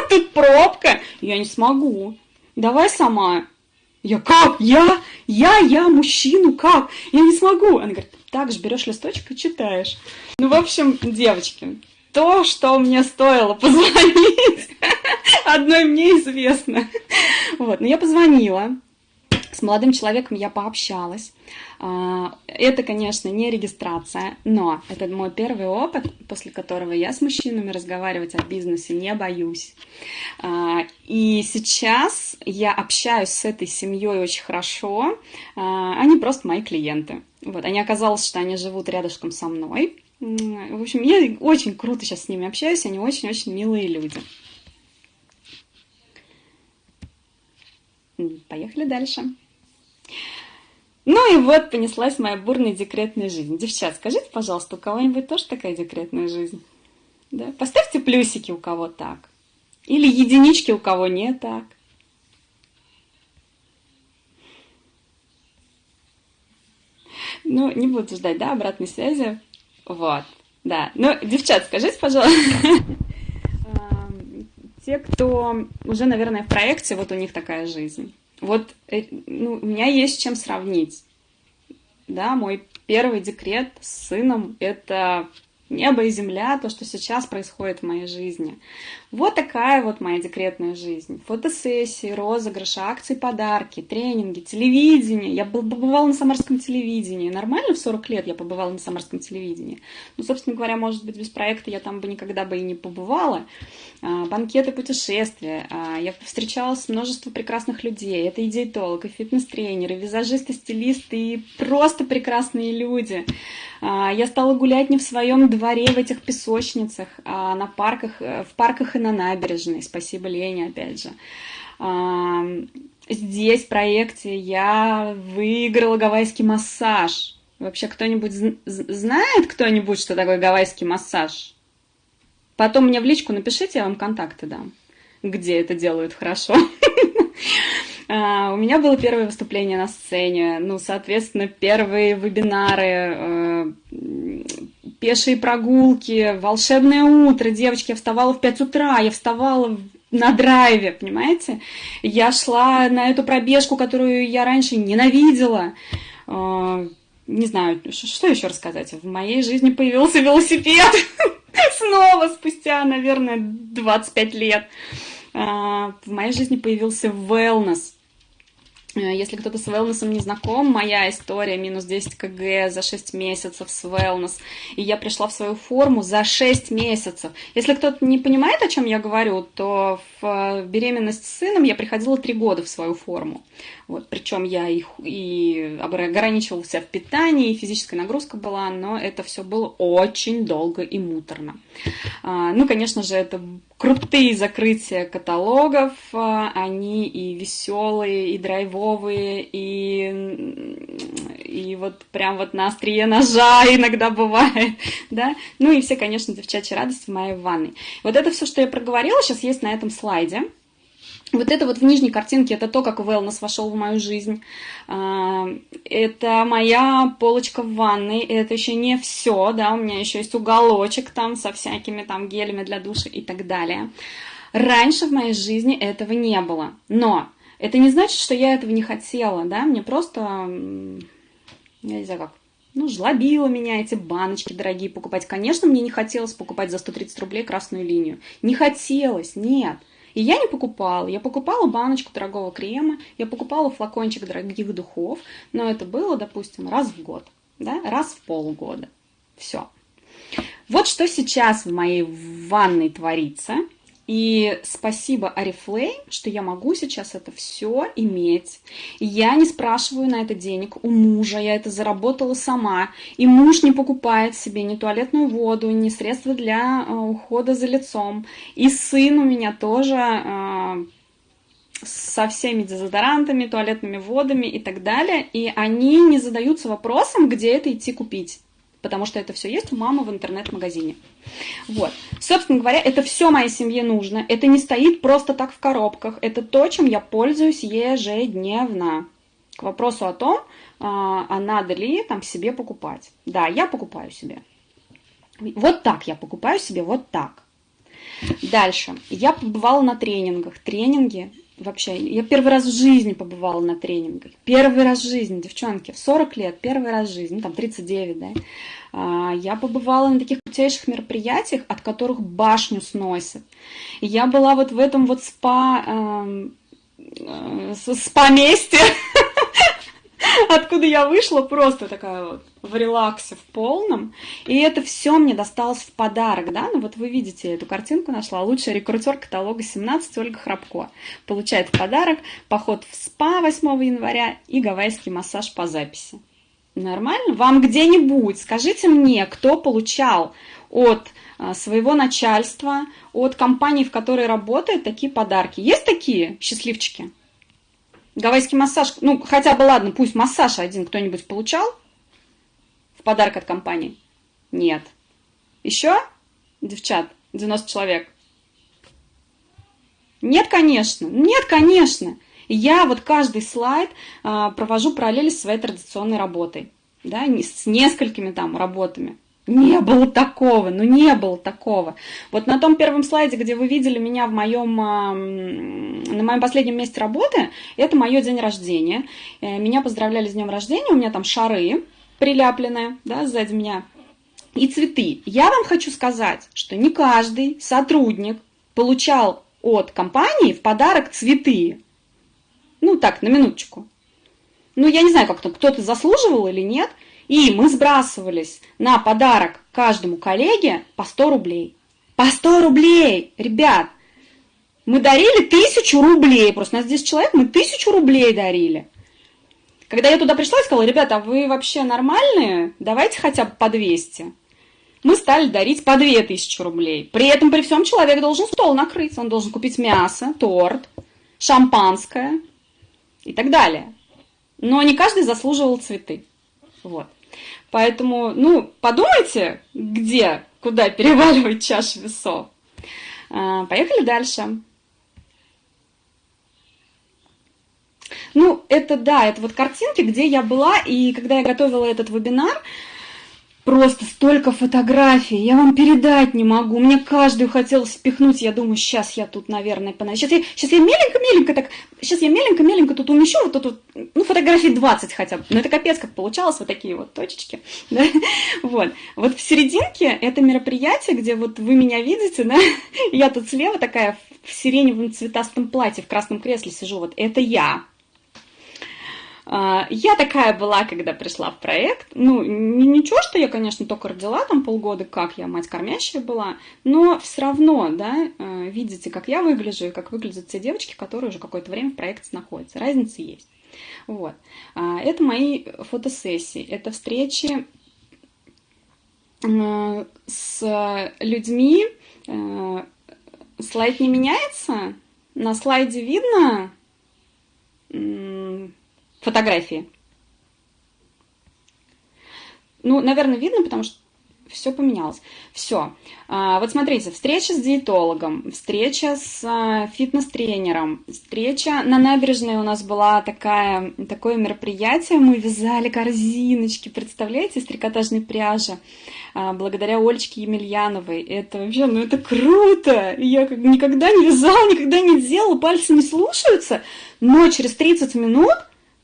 Speaker 1: тут пробка, я не смогу, давай сама. Я как? Я мужчину, как? Я не смогу. Она говорит, так же берешь листочек и читаешь. Ну, в общем, девочки, то, что мне стоило позвонить, одной мне известно. Вот, но я позвонила, с молодым человеком я пообщалась. Это, конечно, не регистрация, но это мой первый опыт, после которого я с мужчинами разговаривать о бизнесе не боюсь. И сейчас я общаюсь с этой семьей очень хорошо. Они просто мои клиенты. Вот, они оказалось, что они живут рядышком со мной. В общем, я очень круто сейчас с ними общаюсь, они очень-очень милые люди. Поехали дальше. Ну и вот понеслась моя бурная декретная жизнь. Девчат, скажите, пожалуйста, у кого-нибудь тоже такая декретная жизнь? Да? Поставьте плюсики, у кого так. Или единички, у кого не так. Ну, не буду ждать, да, обратной связи. Вот, да. Ну, девчат, скажите, пожалуйста, те, кто уже, наверное, в проекте, вот у них такая жизнь. Вот ну, у меня есть с чем сравнить. Да, мой первый декрет с сыном – это небо и земля, то, что сейчас происходит в моей жизни. Вот такая вот моя декретная жизнь. Фотосессии, розыгрыши, акции, подарки, тренинги, телевидение. Я побывала на самарском телевидении. Нормально в 40 лет я побывала на самарском телевидении. Ну, собственно говоря, может быть, без проекта я там бы никогда бы и не побывала. Банкеты, путешествия. Я встречалась с множеством прекрасных людей. Это и диетолог, и фитнес-тренеры, и визажисты, стилисты, и просто прекрасные люди. Я стала гулять не в своем дворе, в этих песочницах, а на парках, в парках и на набережной. Спасибо Лене, опять же. Здесь, в проекте, я выиграла гавайский массаж. Вообще, кто-нибудь знает кто-нибудь, что такое гавайский массаж? Потом мне в личку напишите, я вам контакты дам, где это делают хорошо. У меня было первое выступление на сцене, ну, соответственно, первые вебинары, пешие прогулки, волшебное утро, девочки, я вставала в 5 утра, я вставала на драйве, понимаете? Я шла на эту пробежку, которую я раньше ненавидела. Не знаю, что еще рассказать. В моей жизни появился велосипед снова спустя, наверное, 25 лет. В моей жизни появился wellness. Если кто-то с wellness не знаком, моя история минус 10 кг за 6 месяцев с wellness. И я пришла в свою форму за 6 месяцев. Если кто-то не понимает, о чем я говорю, то в беременность с сыном я приходила 3 года в свою форму. Вот, причем я и ограничивала себя в питании, и физическая нагрузка была, но это все было очень долго и муторно. Ну, конечно же, это крутые закрытия каталогов, они и веселые, и драйвовые, и вот прям вот на острие ножа иногда бывает, да. Ну и все, конечно, девчачьи радости в моей ванной. Вот это все, что я проговорила, сейчас есть на этом слайде. Вот это вот в нижней картинке, это то, как wellness вошел в мою жизнь. Это моя полочка в ванной, это еще не все, да, у меня еще есть уголочек там со всякими там гелями для душа и так далее. Раньше в моей жизни этого не было, но это не значит, что я этого не хотела, да, мне просто, я не знаю как, ну, жлобило меня эти баночки дорогие покупать. Конечно, мне не хотелось покупать за 130 рублей красную линию, не хотелось, нет. И я не покупала. Я покупала баночку дорогого крема, я покупала флакончик дорогих духов, но это было, допустим, раз в год, да, раз в полгода. Все. Вот что сейчас в моей ванной творится. И спасибо Oriflame, что я могу сейчас это все иметь. И я не спрашиваю на это денег у мужа, я это заработала сама. И муж не покупает себе ни туалетную воду, ни средства для ухода за лицом. И сын у меня тоже со всеми дезодорантами, туалетными водами и так далее. И они не задаются вопросом, где это идти купить. Потому что это все есть у мамы в интернет-магазине. Вот. Собственно говоря, это все моей семье нужно. Это не стоит просто так в коробках. Это то, чем я пользуюсь ежедневно. К вопросу о том, а надо ли там себе покупать. Да, я покупаю себе. Вот так я покупаю себе, вот так. Дальше. Я побывала на тренингах. Тренинги вообще, я первый раз в жизни побывала на тренингах. Первый раз в жизни, девчонки, в 40 лет, первый раз в жизни, ну там 39, да. Я побывала на таких крутейших мероприятиях, от которых башню сносят. И я была вот в этом вот спа-месте, откуда я вышла просто такая вот в релаксе, в полном. И это все мне досталось в подарок, да? Ну вот вы видите, я эту картинку нашла. Лучший рекрутер каталога 17 Ольга Храбко. Получает в подарок поход в спа 8 января и гавайский массаж по записи. Нормально? Вам где-нибудь, скажите мне, кто получал от своего начальства, от компании, в которой работает, такие подарки? Есть такие счастливчики? Гавайский массаж, ну, хотя бы, ладно, пусть массаж один кто-нибудь получал в подарок от компании? Нет. Еще, девчат, 90 человек? Нет, конечно. Нет, конечно. Я вот каждый слайд провожу параллели с своей традиционной работой, да, с несколькими там работами. Не было такого, ну не было такого. Вот на том первом слайде, где вы видели меня на моем последнем месте работы, это мое день рождения. Меня поздравляли с днем рождения, у меня там шары приляпленные, да, сзади меня, и цветы. Я вам хочу сказать, что не каждый сотрудник получал от компании в подарок цветы. Ну так, на минуточку. Ну я не знаю, как кто-то заслуживал или нет. И мы сбрасывались на подарок каждому коллеге по 100 рублей. По 100 рублей, ребят! Мы дарили 1000 рублей. Просто у нас 10 человек, мы 1000 рублей дарили. Когда я туда пришла и сказала, ребята, а вы вообще нормальные? Давайте хотя бы по 200. Мы стали дарить по 2000 рублей. При этом, при всем, человек должен стол накрыть. Он должен купить мясо, торт, шампанское и так далее. Но не каждый заслуживал цветы. Вот. Поэтому, ну, подумайте, куда переваливать чашу весов. Поехали дальше. Ну, это да, это вот картинки, где я была, и когда я готовила этот вебинар, просто столько фотографий, я вам передать не могу. Мне каждую хотелось впихнуть. Я думаю, сейчас я тут, наверное, сейчас я меленько тут умещу, вот тут, ну, фотографий 20 хотя бы. Но это капец, как получалось, вот такие вот точечки. Да? Вот. Вот в серединке это мероприятие, где вот вы меня видите, да? Я тут слева такая в сиреневом цветастом платье, в красном кресле сижу. Вот это я. Я такая была, когда пришла в проект. Ну, ничего, что я, конечно, только родила там полгода, как я мать кормящая была, но все равно, да, видите, как я выгляжу и как выглядят те девочки, которые уже какое-то время в проекте находятся. Разница есть. Вот. Это мои фотосессии, это встречи с людьми. Слайд не меняется. На слайде видно фотографии. Ну, наверное, видно, потому что все поменялось. Все. Вот смотрите, встреча с диетологом, встреча с фитнес-тренером, встреча на набережной у нас была такое мероприятие, мы вязали корзиночки, представляете, из трикотажной пряжи, благодаря Олечке Емельяновой. Это вообще, ну это круто! Я никогда не вязала, никогда не делала, пальцы не слушаются, но через 30 минут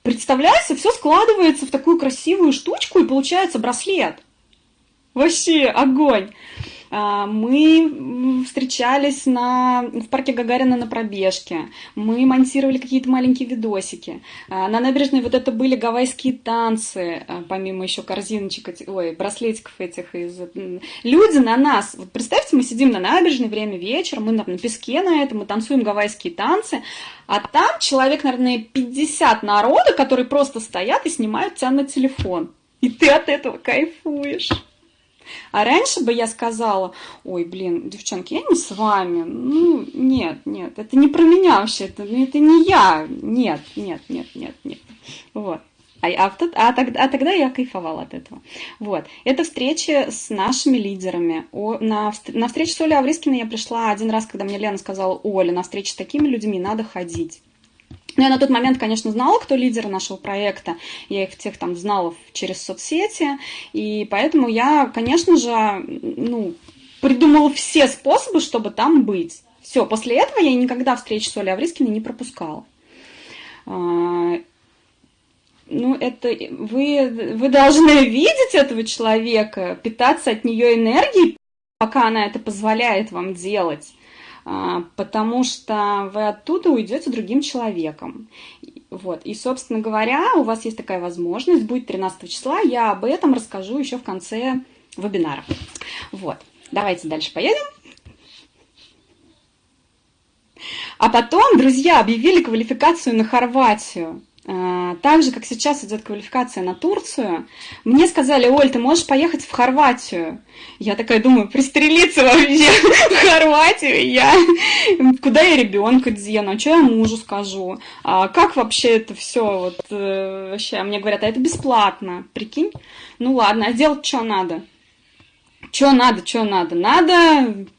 Speaker 1: представляется, все складывается в такую красивую штучку, и получается браслет. Вообще огонь. Мы встречались в парке Гагарина на пробежке. Мы монтировали какие-то маленькие видосики. На набережной вот это были гавайские танцы, помимо еще корзиночек, браслетиков этих. Люди на нас, вот представьте, мы сидим на набережной, время вечера, мы на песке на этом, мы танцуем гавайские танцы, а там человек, наверное, 50 народа, которые просто стоят и снимают тебя на телефон. И ты от этого кайфуешь. А раньше бы я сказала, ой, блин, девчонки, я не с вами, ну, нет, это не про меня вообще, это не я, нет. Вот. Тогда я кайфовала от этого. Вот. Это встречи с нашими лидерами. На встречу с Олей Аврискиной я пришла один раз, когда мне Лена сказала, Оля, на встречу с такими людьми надо ходить. Ну, я на тот момент, конечно, знала, кто лидеры нашего проекта, я их всех там знала через соцсети, и поэтому я, конечно же, придумала все способы, чтобы там быть. Все, после этого я никогда встречу с Олей Аврискиной не пропускала. Ну, это вы должны видеть этого человека, питаться от нее энергией, пока она это позволяет вам делать, потому что вы оттуда уйдете другим человеком. Вот. И, собственно говоря, у вас есть такая возможность, будет 13 числа, я об этом расскажу еще в конце вебинара. Вот. Давайте дальше поедем. А потом, друзья, объявили квалификацию на Хорватию. Так же, как сейчас идет квалификация на Турцию, мне сказали: Оль, ты можешь поехать в Хорватию? Я такая думаю, пристрелиться вообще в Хорватию, куда я ребенка дену, что я мужу скажу, как вообще это все, вот, вообще, мне говорят, а это бесплатно, прикинь, ну ладно, а делать что надо? Что надо?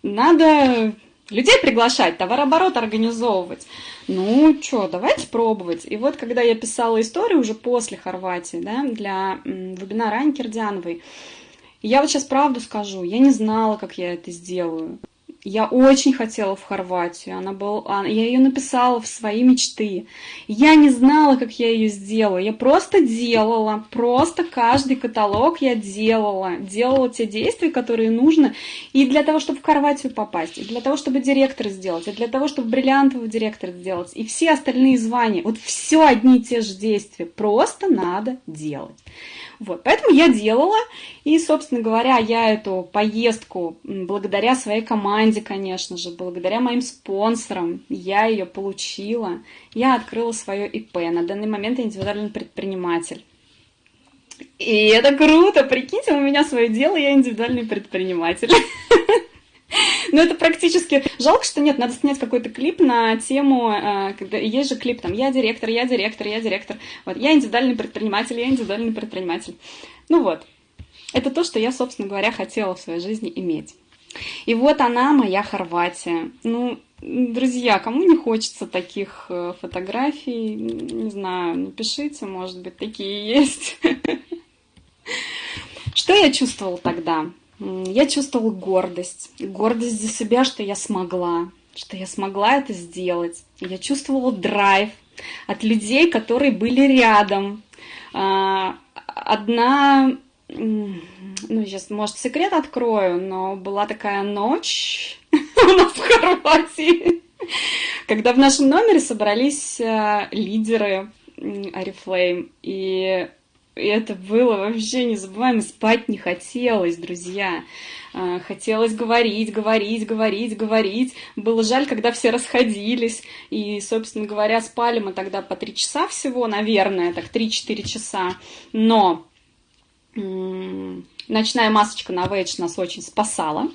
Speaker 1: Надо людей приглашать, товарооборот организовывать. Ну, что, давайте пробовать. И вот, когда я писала историю уже после Хорватии, да, для вебинара Ани Кирдяновой, я вот сейчас правду скажу, я не знала, как я это сделаю. Я очень хотела в Хорватию, я ее написала в свои мечты. Я не знала, как я ее сделаю, я просто делала, просто каждый каталог я делала те действия, которые нужно и для того, чтобы в Хорватию попасть, и для того, чтобы директора сделать, и для того, чтобы бриллиантового директора сделать, и все остальные звания, вот все одни и те же действия, просто надо делать. Вот, поэтому я делала, и, собственно говоря, я эту поездку, благодаря своей команде, конечно же, благодаря моим спонсорам, я ее получила, я открыла свое ИП, на данный момент я индивидуальный предприниматель. И это круто, прикиньте, у меня свое дело, я индивидуальный предприниматель. Но это практически... Жалко, что нет, надо снять какой-то клип на тему, когда есть же клип там «Я директор». Вот, я индивидуальный предприниматель. Ну вот, это то, что я, собственно говоря, хотела в своей жизни иметь. И вот она, моя Хорватия. Ну, друзья, кому не хочется таких фотографий, не знаю, напишите, может быть, такие есть. Что я чувствовала тогда? Я чувствовала гордость за себя, что я смогла это сделать. Я чувствовала драйв от людей, которые были рядом. Одна, ну, сейчас, может, секрет открою, но была такая ночь у нас в Хорватии, когда в нашем номере собрались лидеры Oriflame, и это было вообще незабываемо, спать не хотелось, друзья. Хотелось говорить. Было жаль, когда все расходились. И, собственно говоря, спали мы тогда по 3 часа всего, наверное, так 3-4 часа. Но ночная масочка на Вейдж нас очень спасала,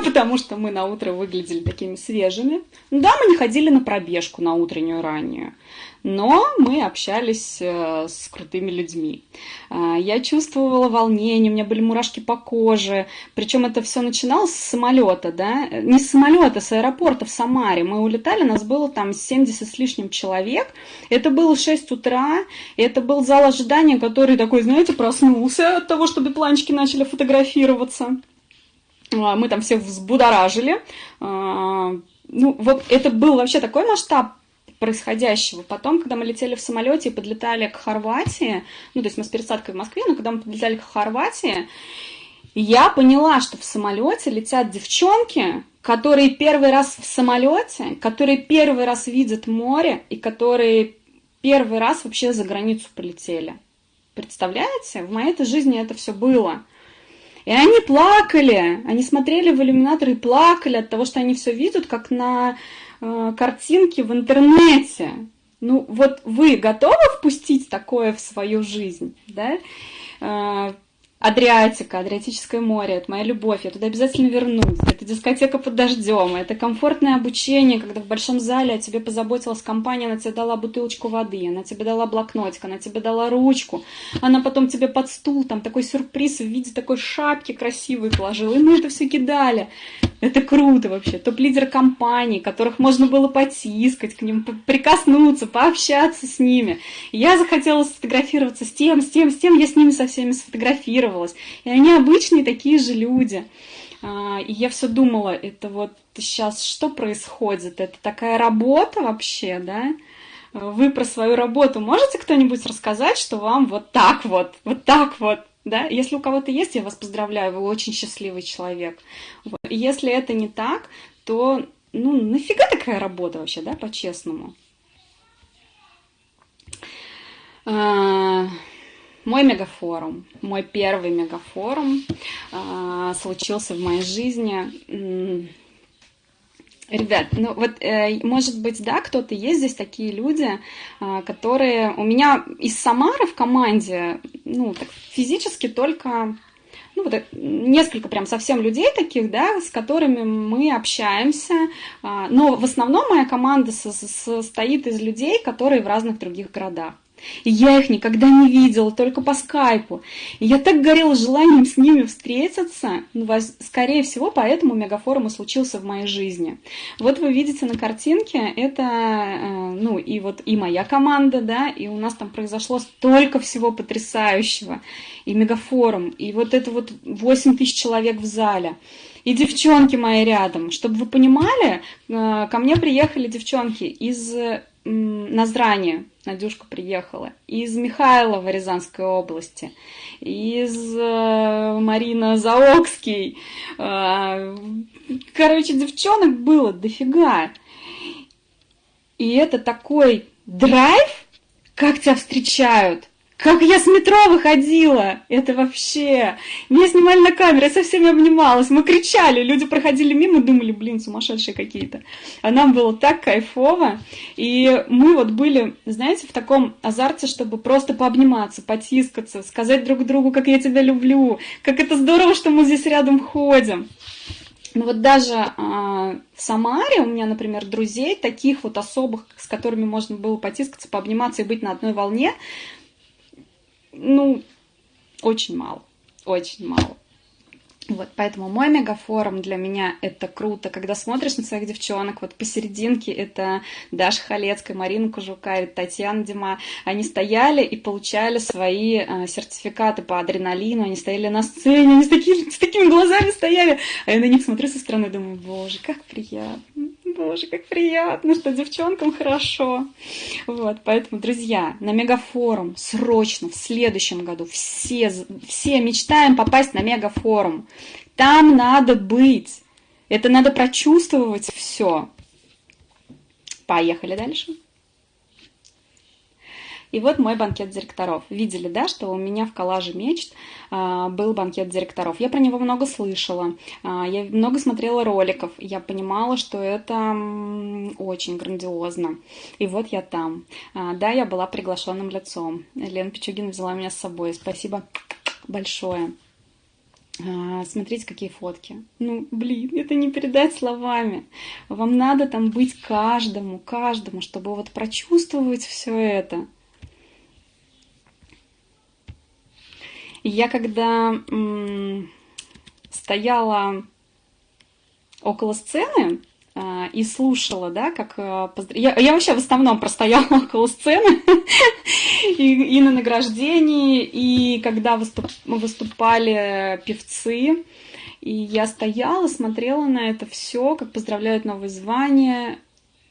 Speaker 1: потому что мы на утро выглядели такими свежими. Да, мы не ходили на пробежку на утреннюю раннюю, но мы общались с крутыми людьми. Я чувствовала волнение, у меня были мурашки по коже. Причем это все начиналось с самолета, да? Не с самолета, с аэропорта в Самаре. Мы улетали, нас было там 70 с лишним человек. Это было 6 утра, это был зал ожидания, который такой, знаете, проснулся от того, чтобы планчики начали фотографироваться. Мы там всех взбудоражили. Ну, вот это был вообще такой масштаб происходящего. Потом, когда мы летели в самолете и подлетали к Хорватии, ну, то есть мы с пересадкой в Москве, но когда мы подлетали к Хорватии, я поняла, что в самолете летят девчонки, которые первый раз в самолете, которые первый раз видят море и которые первый раз вообще за границу полетели. Представляете? В моей-то жизни это все было. И они плакали, они смотрели в иллюминатор и плакали от того, что они все видят, как на картинке в интернете. Ну, вот вы готовы впустить такое в свою жизнь, да? Адриатика, Адриатическое море, это моя любовь, я туда обязательно вернусь. Это дискотека под дождем, это комфортное обучение, когда в большом зале о тебе позаботилась компания, она тебе дала бутылочку воды, она тебе дала блокнотик, она тебе дала ручку, она потом тебе под стул там такой сюрприз в виде такой шапки красивой положила, и мы это все кидали. Это круто вообще. Топ-лидер компании, которых можно было потискать, к ним прикоснуться, пообщаться с ними. Я захотела сфотографироваться с тем, я с ними со всеми сфотографировалась. И они обычные такие же люди. И я все думала, это вот сейчас что происходит? Это такая работа вообще, да? Вы про свою работу можете кто-нибудь рассказать, что вам вот так вот, да? Если у кого-то есть, я вас поздравляю, вы очень счастливый человек. Вот. И если это не так, то, ну, нафига такая работа вообще, да, по-честному? Мой мегафорум, мой первый мегафорум случился в моей жизни. Ребят, ну вот, может быть, да, кто-то есть здесь такие люди, которые... У меня из Самары в команде, ну, так физически только... Ну, вот несколько прям совсем людей таких, да, с которыми мы общаемся, но в основном моя команда состоит из людей, которые в разных других городах. И я их никогда не видела, только по скайпу. И я так горела желанием с ними встретиться. Ну, скорее всего, поэтому мегафорум и случился в моей жизни. Вот вы видите на картинке, это, ну, и вот и моя команда, да, и у нас там произошло столько всего потрясающего. И мегафорум, и вот это вот 8 тысяч человек в зале. И девчонки мои рядом. Чтобы вы понимали, ко мне приехали девчонки из Назрани, Надюшка приехала, из Михайлова Рязанской области, из Марина Заокский. Короче, девчонок было дофига. И это такой драйв, как тебя встречают. Как я с метро выходила! Это вообще... Меня снимали на камеру, я со всеми обнималась, мы кричали, люди проходили мимо, думали, блин, сумасшедшие какие-то. А нам было так кайфово. И мы вот были, знаете, в таком азарте, чтобы просто пообниматься, потискаться, сказать друг другу, как я тебя люблю, как это здорово, что мы здесь рядом ходим. Ну вот даже в Самаре у меня, например, друзей, таких вот особых, с которыми можно было потискаться, пообниматься и быть на одной волне, ну, очень мало, очень мало. Вот, поэтому мой мегафорум для меня это круто, когда смотришь на своих девчонок, вот посерединке это Даша Халецкая, Марина Кужука, Татьяна Дима, они стояли и получали свои сертификаты по адреналину, они стояли на сцене, они с такими глазами стояли, а я на них смотрю со стороны, думаю, боже, как приятно, что девчонкам хорошо. Вот, поэтому, друзья, на мегафорум срочно в следующем году все мечтаем попасть на мегафорум. Там надо быть. Это надо прочувствовать все. Поехали дальше. И вот мой банкет директоров. Видели, да, что у меня в коллаже мечт был банкет директоров. Я про него много слышала, я много смотрела роликов, я понимала, что это очень грандиозно. И вот я там. Да, я была приглашенным лицом. Лена Пичугина взяла меня с собой. Спасибо большое. Смотрите, какие фотки. Ну, блин, это не передать словами. Вам надо там быть каждому, чтобы вот прочувствовать все это. И я когда стояла около сцены и слушала, да, как... Я вообще в основном простояла около сцены и на награждении, и когда выступали певцы, и я стояла, смотрела на это все, как поздравляют новые звания.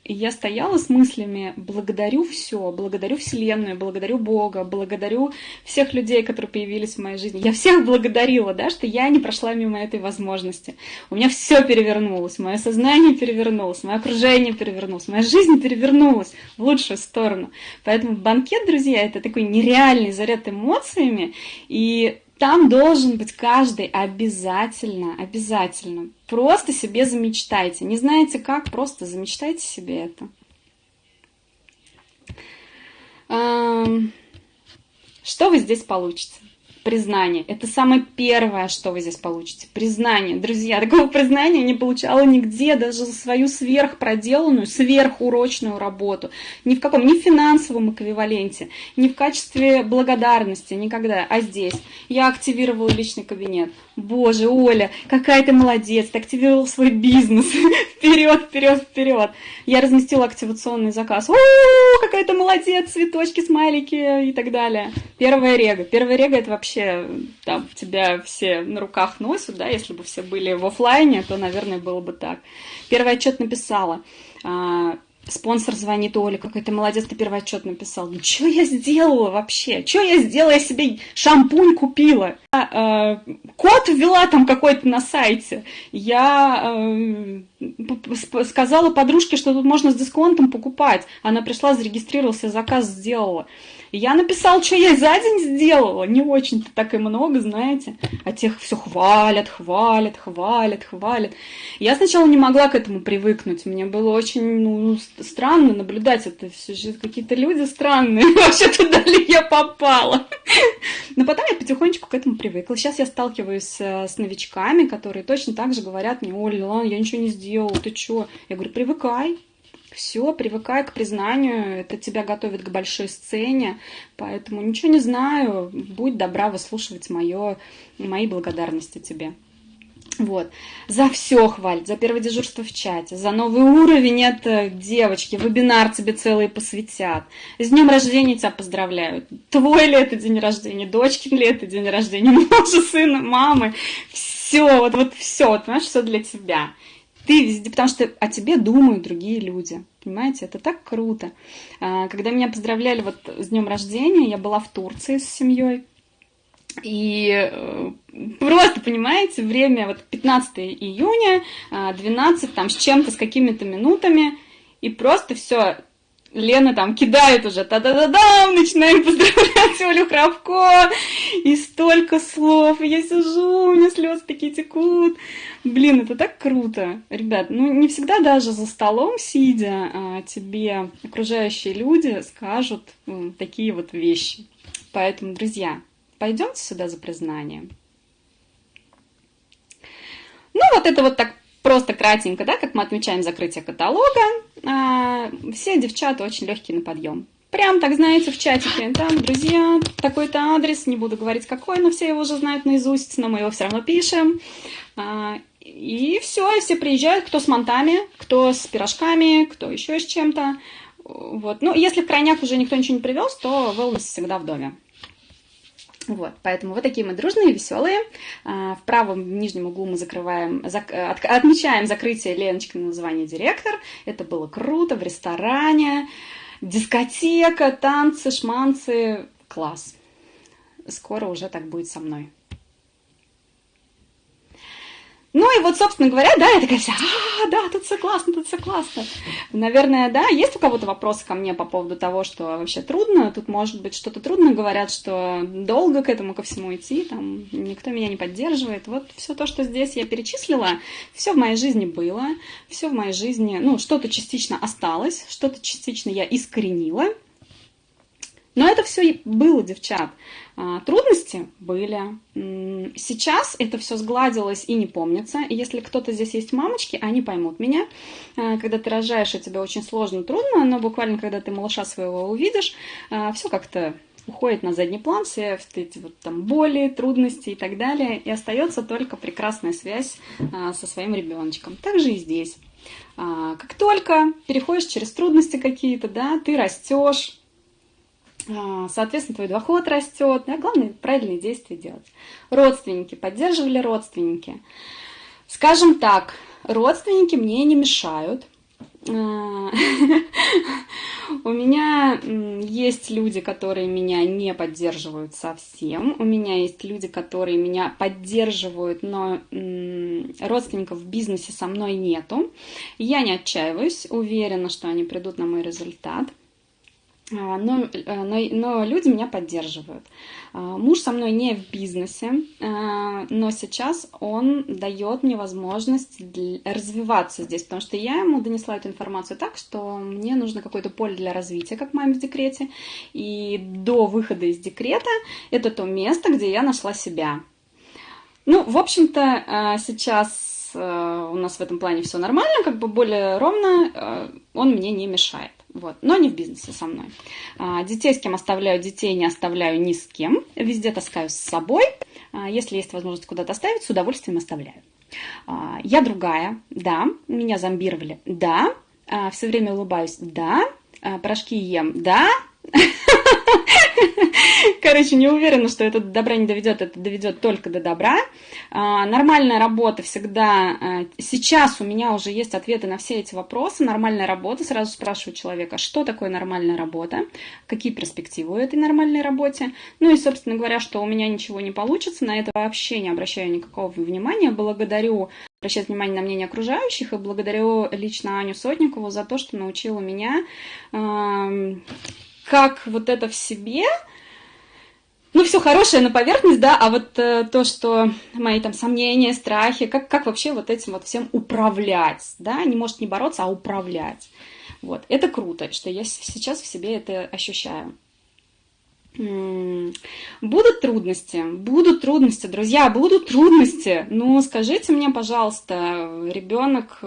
Speaker 1: И я стояла с мыслями, благодарю все, благодарю Вселенную, благодарю Бога, благодарю всех людей, которые появились в моей жизни. Я всех благодарила, да, что я не прошла мимо этой возможности. У меня все перевернулось, мое сознание перевернулось, мое окружение перевернулось, моя жизнь перевернулась в лучшую сторону. Поэтому банкет, друзья, это такой нереальный заряд эмоциями, и там должен быть каждый обязательно. Просто себе замечтайте. Не знаете как, просто замечтайте себе это. Что вы здесь получите? Признание. Это самое первое, что вы здесь получите. Признание. Друзья, такого признания я не получала нигде, даже за свою сверхпроделанную, сверхурочную работу. Ни в каком, ни в финансовом эквиваленте, ни в качестве благодарности, никогда. А здесь я активировала личный кабинет. Боже, Оля, какая ты молодец, ты активировал свой бизнес. Вперед, вперед, вперед. Я разместила активационный заказ. О, какая ты молодец, цветочки, смайлики и так далее. Первая рега. Первая рега это вообще там тебя все на руках носят, да, если бы все были в офлайне, то, наверное, было бы так. Первый отчет написала. Спонсор звонит: Оля, какой ты молодец, ты первый отчет написал. Ну, что я сделала вообще? Что я сделала? Я себе шампунь купила. Код ввела там какой-то на сайте. Я сказала подружке, что тут можно с дисконтом покупать. Она пришла, зарегистрировался, заказ сделала. Я написала, что я за день сделала. Не очень-то так и много, знаете. А тех все хвалят, хвалят, хвалят, хвалят. Я сначала не могла к этому привыкнуть. Мне было очень странно наблюдать это. Все же какие-то люди странные. Вообще, туда ли я попала? Но потом я потихонечку к этому привыкла. Сейчас я сталкиваюсь с новичками, которые точно так же говорят мне: Оля, ладно, я ничего не сделала, ты чё? Я говорю: привыкай. Все, привыкай к признанию, это тебя готовит к большой сцене, поэтому ничего не знаю, будь добра выслушивать мои благодарности тебе. Вот. За все хвалят, за первое дежурство в чате, за новый уровень, это, девочки, вебинар тебе целый посвятят. С днем рождения тебя поздравляют. Твой ли это день рождения, дочкин ли это день рождения, мужа, сына, мамы. Все, вот все, вот, понимаешь, все для тебя. Ты везде, потому что о тебе думают другие люди. Понимаете, это так круто. Когда меня поздравляли вот с днем рождения, я была в Турции с семьей. И просто, понимаете, время вот 15 июня, 12 там с чем-то, с какими-то минутами, и просто все. Лена там кидает уже, та-да-да-дам, начинаем поздравлять Олю Храбко, и столько слов, и я сижу, у меня слезы такие текут. Блин, это так круто. Ребят, не всегда даже за столом сидя тебе окружающие люди скажут такие вот вещи. Поэтому, друзья, пойдемте сюда за признанием. Вот это вот так просто кратенько, да, как мы отмечаем закрытие каталога. Все девчата очень легкие на подъем. Прям так, знаете, в чатике, там, друзья, такой-то адрес, не буду говорить какой, но все его уже знают наизусть, но мы его все равно пишем. И все, и все приезжают, кто с мантами, кто с пирожками, кто еще с чем-то. Вот. Если в крайняк уже никто ничего не привез, то wellness всегда в доме. Вот, поэтому вот такие мы дружные, веселые. В правом нижнем углу мы отмечаем закрытие Леночки на название директор. Это было круто, в ресторане, дискотека, танцы, шманцы, класс. Скоро уже так будет со мной. И вот, собственно говоря, да, я такая вся, да, тут все классно, тут все классно. Наверное, да, есть у кого-то вопросы ко мне по поводу того, что вообще трудно, тут может быть что-то трудно, говорят, что долго к этому ко всему идти, там, никто меня не поддерживает. Вот все то, что здесь я перечислила, все в моей жизни было, все в моей жизни, что-то частично осталось, что-то частично я искоренила. Но это все было, девчат. Трудности были. Сейчас это все сгладилось и не помнится. И если кто-то здесь есть мамочки, они поймут меня. Когда ты рожаешь, и тебе очень сложно, трудно, но буквально, когда ты малыша своего увидишь, все как-то уходит на задний план, все эти вот там боли, трудности и так далее. И остается только прекрасная связь со своим ребеночком. Так же и здесь. Как только переходишь через трудности какие-то, да, ты растешь, соответственно, твой доход растет. Да? Главное, правильные действия делать. Родственники. Поддерживали родственники. Скажем так, родственники мне не мешают. У меня есть люди, которые меня не поддерживают совсем. У меня есть люди, которые меня поддерживают, но родственников в бизнесе со мной нету. Я не отчаиваюсь, уверена, что они придут на мой результат. Но люди меня поддерживают. Муж со мной не в бизнесе, но сейчас он дает мне возможность развиваться здесь, потому что я ему донесла эту информацию так, что мне нужно какое-то поле для развития, как маме в декрете, и до выхода из декрета это то место, где я нашла себя. В общем-то, сейчас у нас в этом плане все нормально, как бы более ровно, он мне не мешает. Вот, но не в бизнесе со мной. Детей с кем оставляю, детей не оставляю ни с кем. Везде таскаю с собой. Если есть возможность куда-то оставить, с удовольствием оставляю. Я другая, да. Меня зомбировали, да. Все время улыбаюсь, да. Порошки ем, да. Короче, не уверена, что это до добра не доведет, это доведет только до добра. Нормальная работа всегда... Сейчас у меня уже есть ответы на все эти вопросы. Нормальная работа, сразу спрашиваю человека, что такое нормальная работа, какие перспективы у этой нормальной работе. Ну и, собственно говоря, что у меня ничего не получится, на это вообще не обращаю никакого внимания. Благодарю обращать внимание на мнение окружающих и благодарю лично Аню Сотникову за то, что научила меня, как вот это в себе... Ну, все хорошее на поверхность, да, а вот то, что мои там сомнения, страхи, как вообще вот этим вот всем управлять, да, не может не бороться, а управлять. Вот, это круто, что я сейчас в себе это ощущаю. Будут трудности, друзья, будут трудности. Ну, скажите мне, пожалуйста, ребенок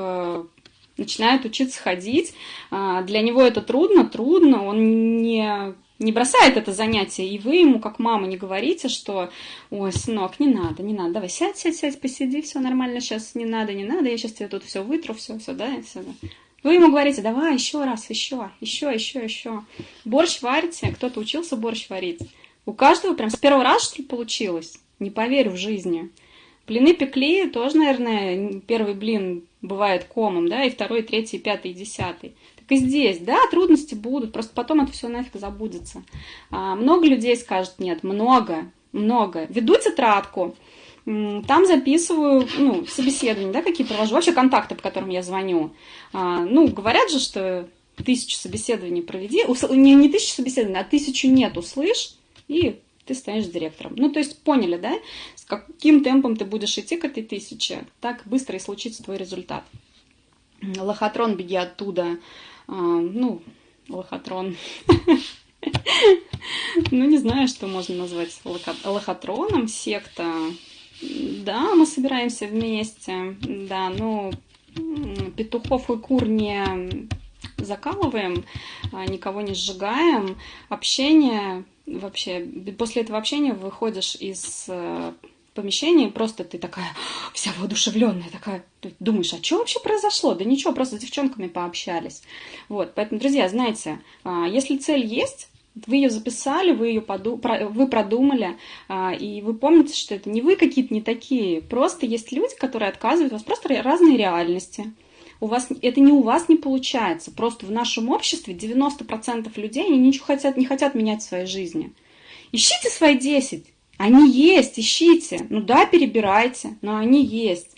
Speaker 1: начинает учиться ходить, для него это трудно, он не бросает это занятие, и вы ему, как мама, не говорите, что «Ой, сынок, не надо, давай, сядь, посиди, все нормально, сейчас не надо, я сейчас тебе тут все вытру, все, да, и все». Вы ему говорите «Давай, еще раз, еще». Борщ варите, кто-то учился борщ варить. У каждого прям с первого раза, что ли, получилось? Не поверю в жизни. Блины пекли, тоже, наверное, первый блин бывает комом, да, и второй, третий, пятый, десятый. Так и здесь, да, трудности будут, просто потом это все нафиг забудется. Много людей скажут нет, много. Веду тетрадку, там записываю, собеседования, да, какие провожу, вообще контакты, по которым я звоню. Говорят же, что 1000 собеседований проведи, не 1000 собеседований, а 1000 нет, услышь, и ты станешь директором. То есть поняли, да, с каким темпом ты будешь идти к этой 1000, так быстро и случится твой результат. Лохотрон, беги оттуда. Лохотрон. Не знаю, что можно назвать лохотроном, секта. Да, мы собираемся вместе, да, петухов и кур не закалываем, никого не сжигаем. Общение, вообще, после этого общения выходишь из помещения, просто ты такая вся воодушевленная, такая, ты думаешь, а что вообще произошло? Да ничего, просто с девчонками пообщались. Вот, поэтому, друзья, знаете, если цель есть, вы ее записали, вы продумали, и вы помните, что это не вы какие-то не такие, просто есть люди, которые отказывают, у вас просто разные реальности. Это не у вас не получается, просто в нашем обществе 90% людей они ничего не хотят менять в своей жизни. Ищите свои 10, они есть, ищите, перебирайте, но они есть.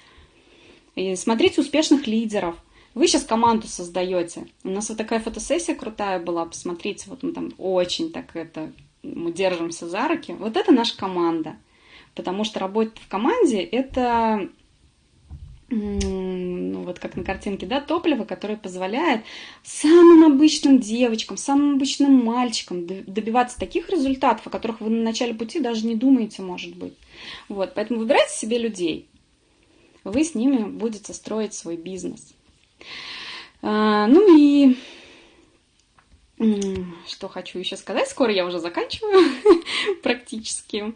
Speaker 1: И смотрите успешных лидеров. Вы сейчас команду создаете. У нас вот такая фотосессия крутая была, посмотрите, вот мы там очень мы держимся за руки. Вот это наша команда. Потому что работать в команде – это, вот как на картинке, да, топливо, которое позволяет самым обычным девочкам, самым обычным мальчикам добиваться таких результатов, о которых вы на начале пути даже не думаете, может быть. Вот, поэтому выбирайте себе людей. Вы с ними будете строить свой бизнес. И что хочу еще сказать, скоро я уже заканчиваю практически.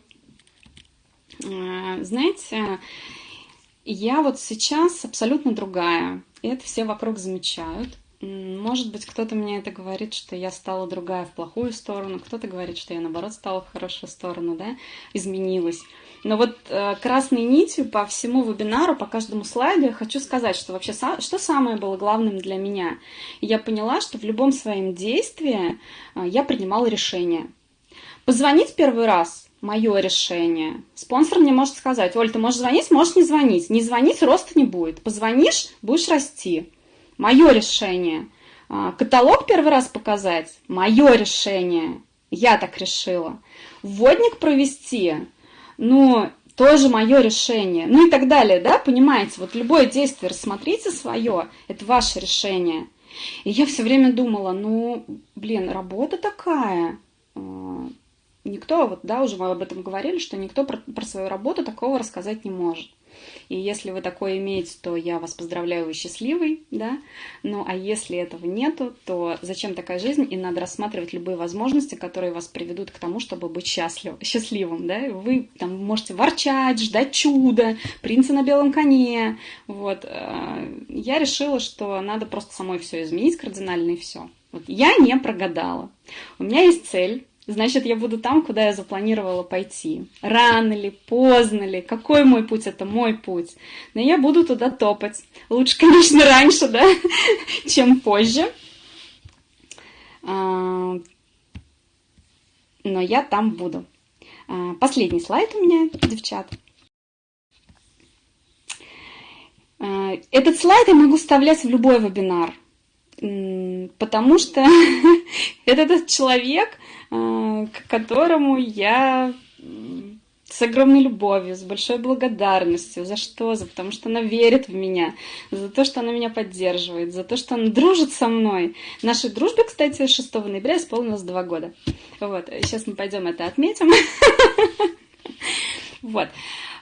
Speaker 1: Знаете, я вот сейчас абсолютно другая, и это все вокруг замечают. Может быть, кто-то мне это говорит, что я стала другая в плохую сторону, кто-то говорит, что я, наоборот, стала в хорошую сторону, да, изменилась. Но вот красной нитью по всему вебинару, по каждому слайду я хочу сказать, что вообще, что самое было главным для меня. И я поняла, что в любом своем действии я принимала решение. Позвонить первый раз – мое решение. Спонсор мне может сказать: Оль, ты можешь звонить, можешь не звонить. Не звонить – роста не будет. Позвонишь – будешь расти. Мое решение. Каталог первый раз показать – мое решение. Я так решила. Вводник провести – тоже мое решение. И так далее, да, понимаете? Вот любое действие рассмотрите свое, это ваше решение. И я все время думала, работа такая. Никто, уже мы об этом говорили, что никто про свою работу такого рассказать не может. И если вы такое имеете, то я вас поздравляю, вы счастливый, да. Ну, а если этого нету, то зачем такая жизнь? И надо рассматривать любые возможности, которые вас приведут к тому, чтобы быть счастливым, да. Вы там можете ворчать, ждать чуда, принца на белом коне, вот. Я решила, что надо просто самой все изменить кардинально, и все. Вот. Я не прогадала. У меня есть цель. Значит, я буду там, куда я запланировала пойти. Рано ли, поздно ли, какой мой путь, это мой путь. Но я буду туда топать. Лучше, конечно, раньше, да, чем позже. Но я там буду. Последний слайд у меня, девчат. Этот слайд я могу вставлять в любой вебинар, потому что это тот человек, к которому я с огромной любовью, с большой благодарностью. За что? Потому что она верит в меня, за то, что она меня поддерживает, за то, что она дружит со мной. Нашей дружбе, кстати, 6 ноября исполнилось 2 года. Вот. Сейчас мы пойдем это отметим. Вот.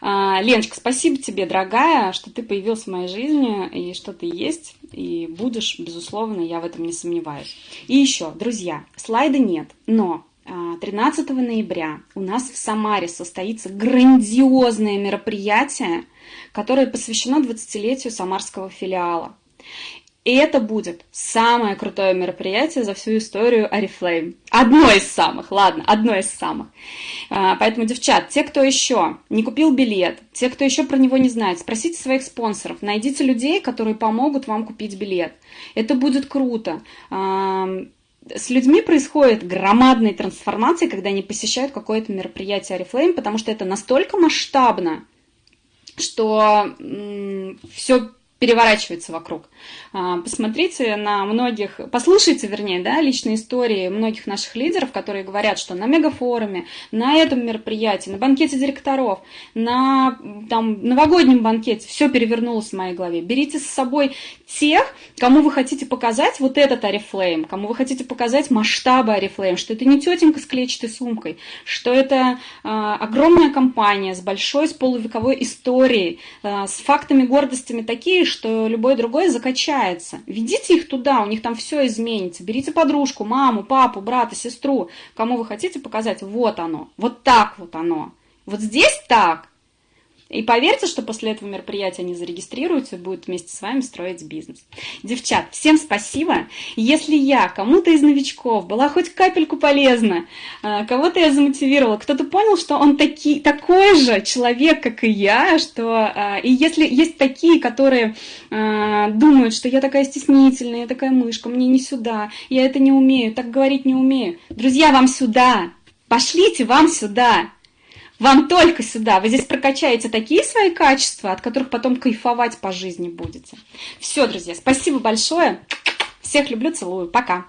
Speaker 1: Леночка, спасибо тебе, дорогая, что ты появилась в моей жизни, и что ты есть, и будешь, безусловно, я в этом не сомневаюсь. И еще, друзья, слайда нет, но 13 ноября у нас в Самаре состоится грандиозное мероприятие, которое посвящено 20-летию самарского филиала. И это будет самое крутое мероприятие за всю историю Oriflame. Одно из самых. Поэтому, девчат, те, кто еще не купил билет, те, кто еще про него не знает, спросите своих спонсоров, найдите людей, которые помогут вам купить билет. Это будет круто. С людьми происходит громадная трансформация, когда они посещают какое-то мероприятие Oriflame, потому что это настолько масштабно, что все переворачивается вокруг. Посмотрите на многих, послушайте, вернее, да, личные истории многих наших лидеров, которые говорят, что на мегафоруме, на этом мероприятии, на банкете директоров, на там, новогоднем банкете все перевернулось в моей голове. Берите с собой тех, кому вы хотите показать вот этот Oriflame, кому вы хотите показать масштабы Oriflame, что это не тетенька с клетчатой сумкой, что это огромная компания с большой, с полувековой историей, с фактами, гордостями такие, что любой другой закачается. Ведите их туда, у них там все изменится. Берите подружку, маму, папу, брата, сестру, кому вы хотите показать, вот оно, вот так вот оно. Вот здесь так. И поверьте, что после этого мероприятия они зарегистрируются и будут вместе с вами строить бизнес. Девчат, всем спасибо. Если я кому-то из новичков была хоть капельку полезна, кого-то я замотивировала, кто-то понял, что он такой же человек, как и я, что и если есть такие, которые думают, что я такая стеснительная, я такая мышка, мне не сюда, я это не умею, так говорить не умею. Друзья, вам сюда, пошлите вам сюда. Вам только сюда. Вы здесь прокачаете такие свои качества, от которых потом кайфовать по жизни будете. Все, друзья, спасибо большое. Всех люблю, целую. Пока.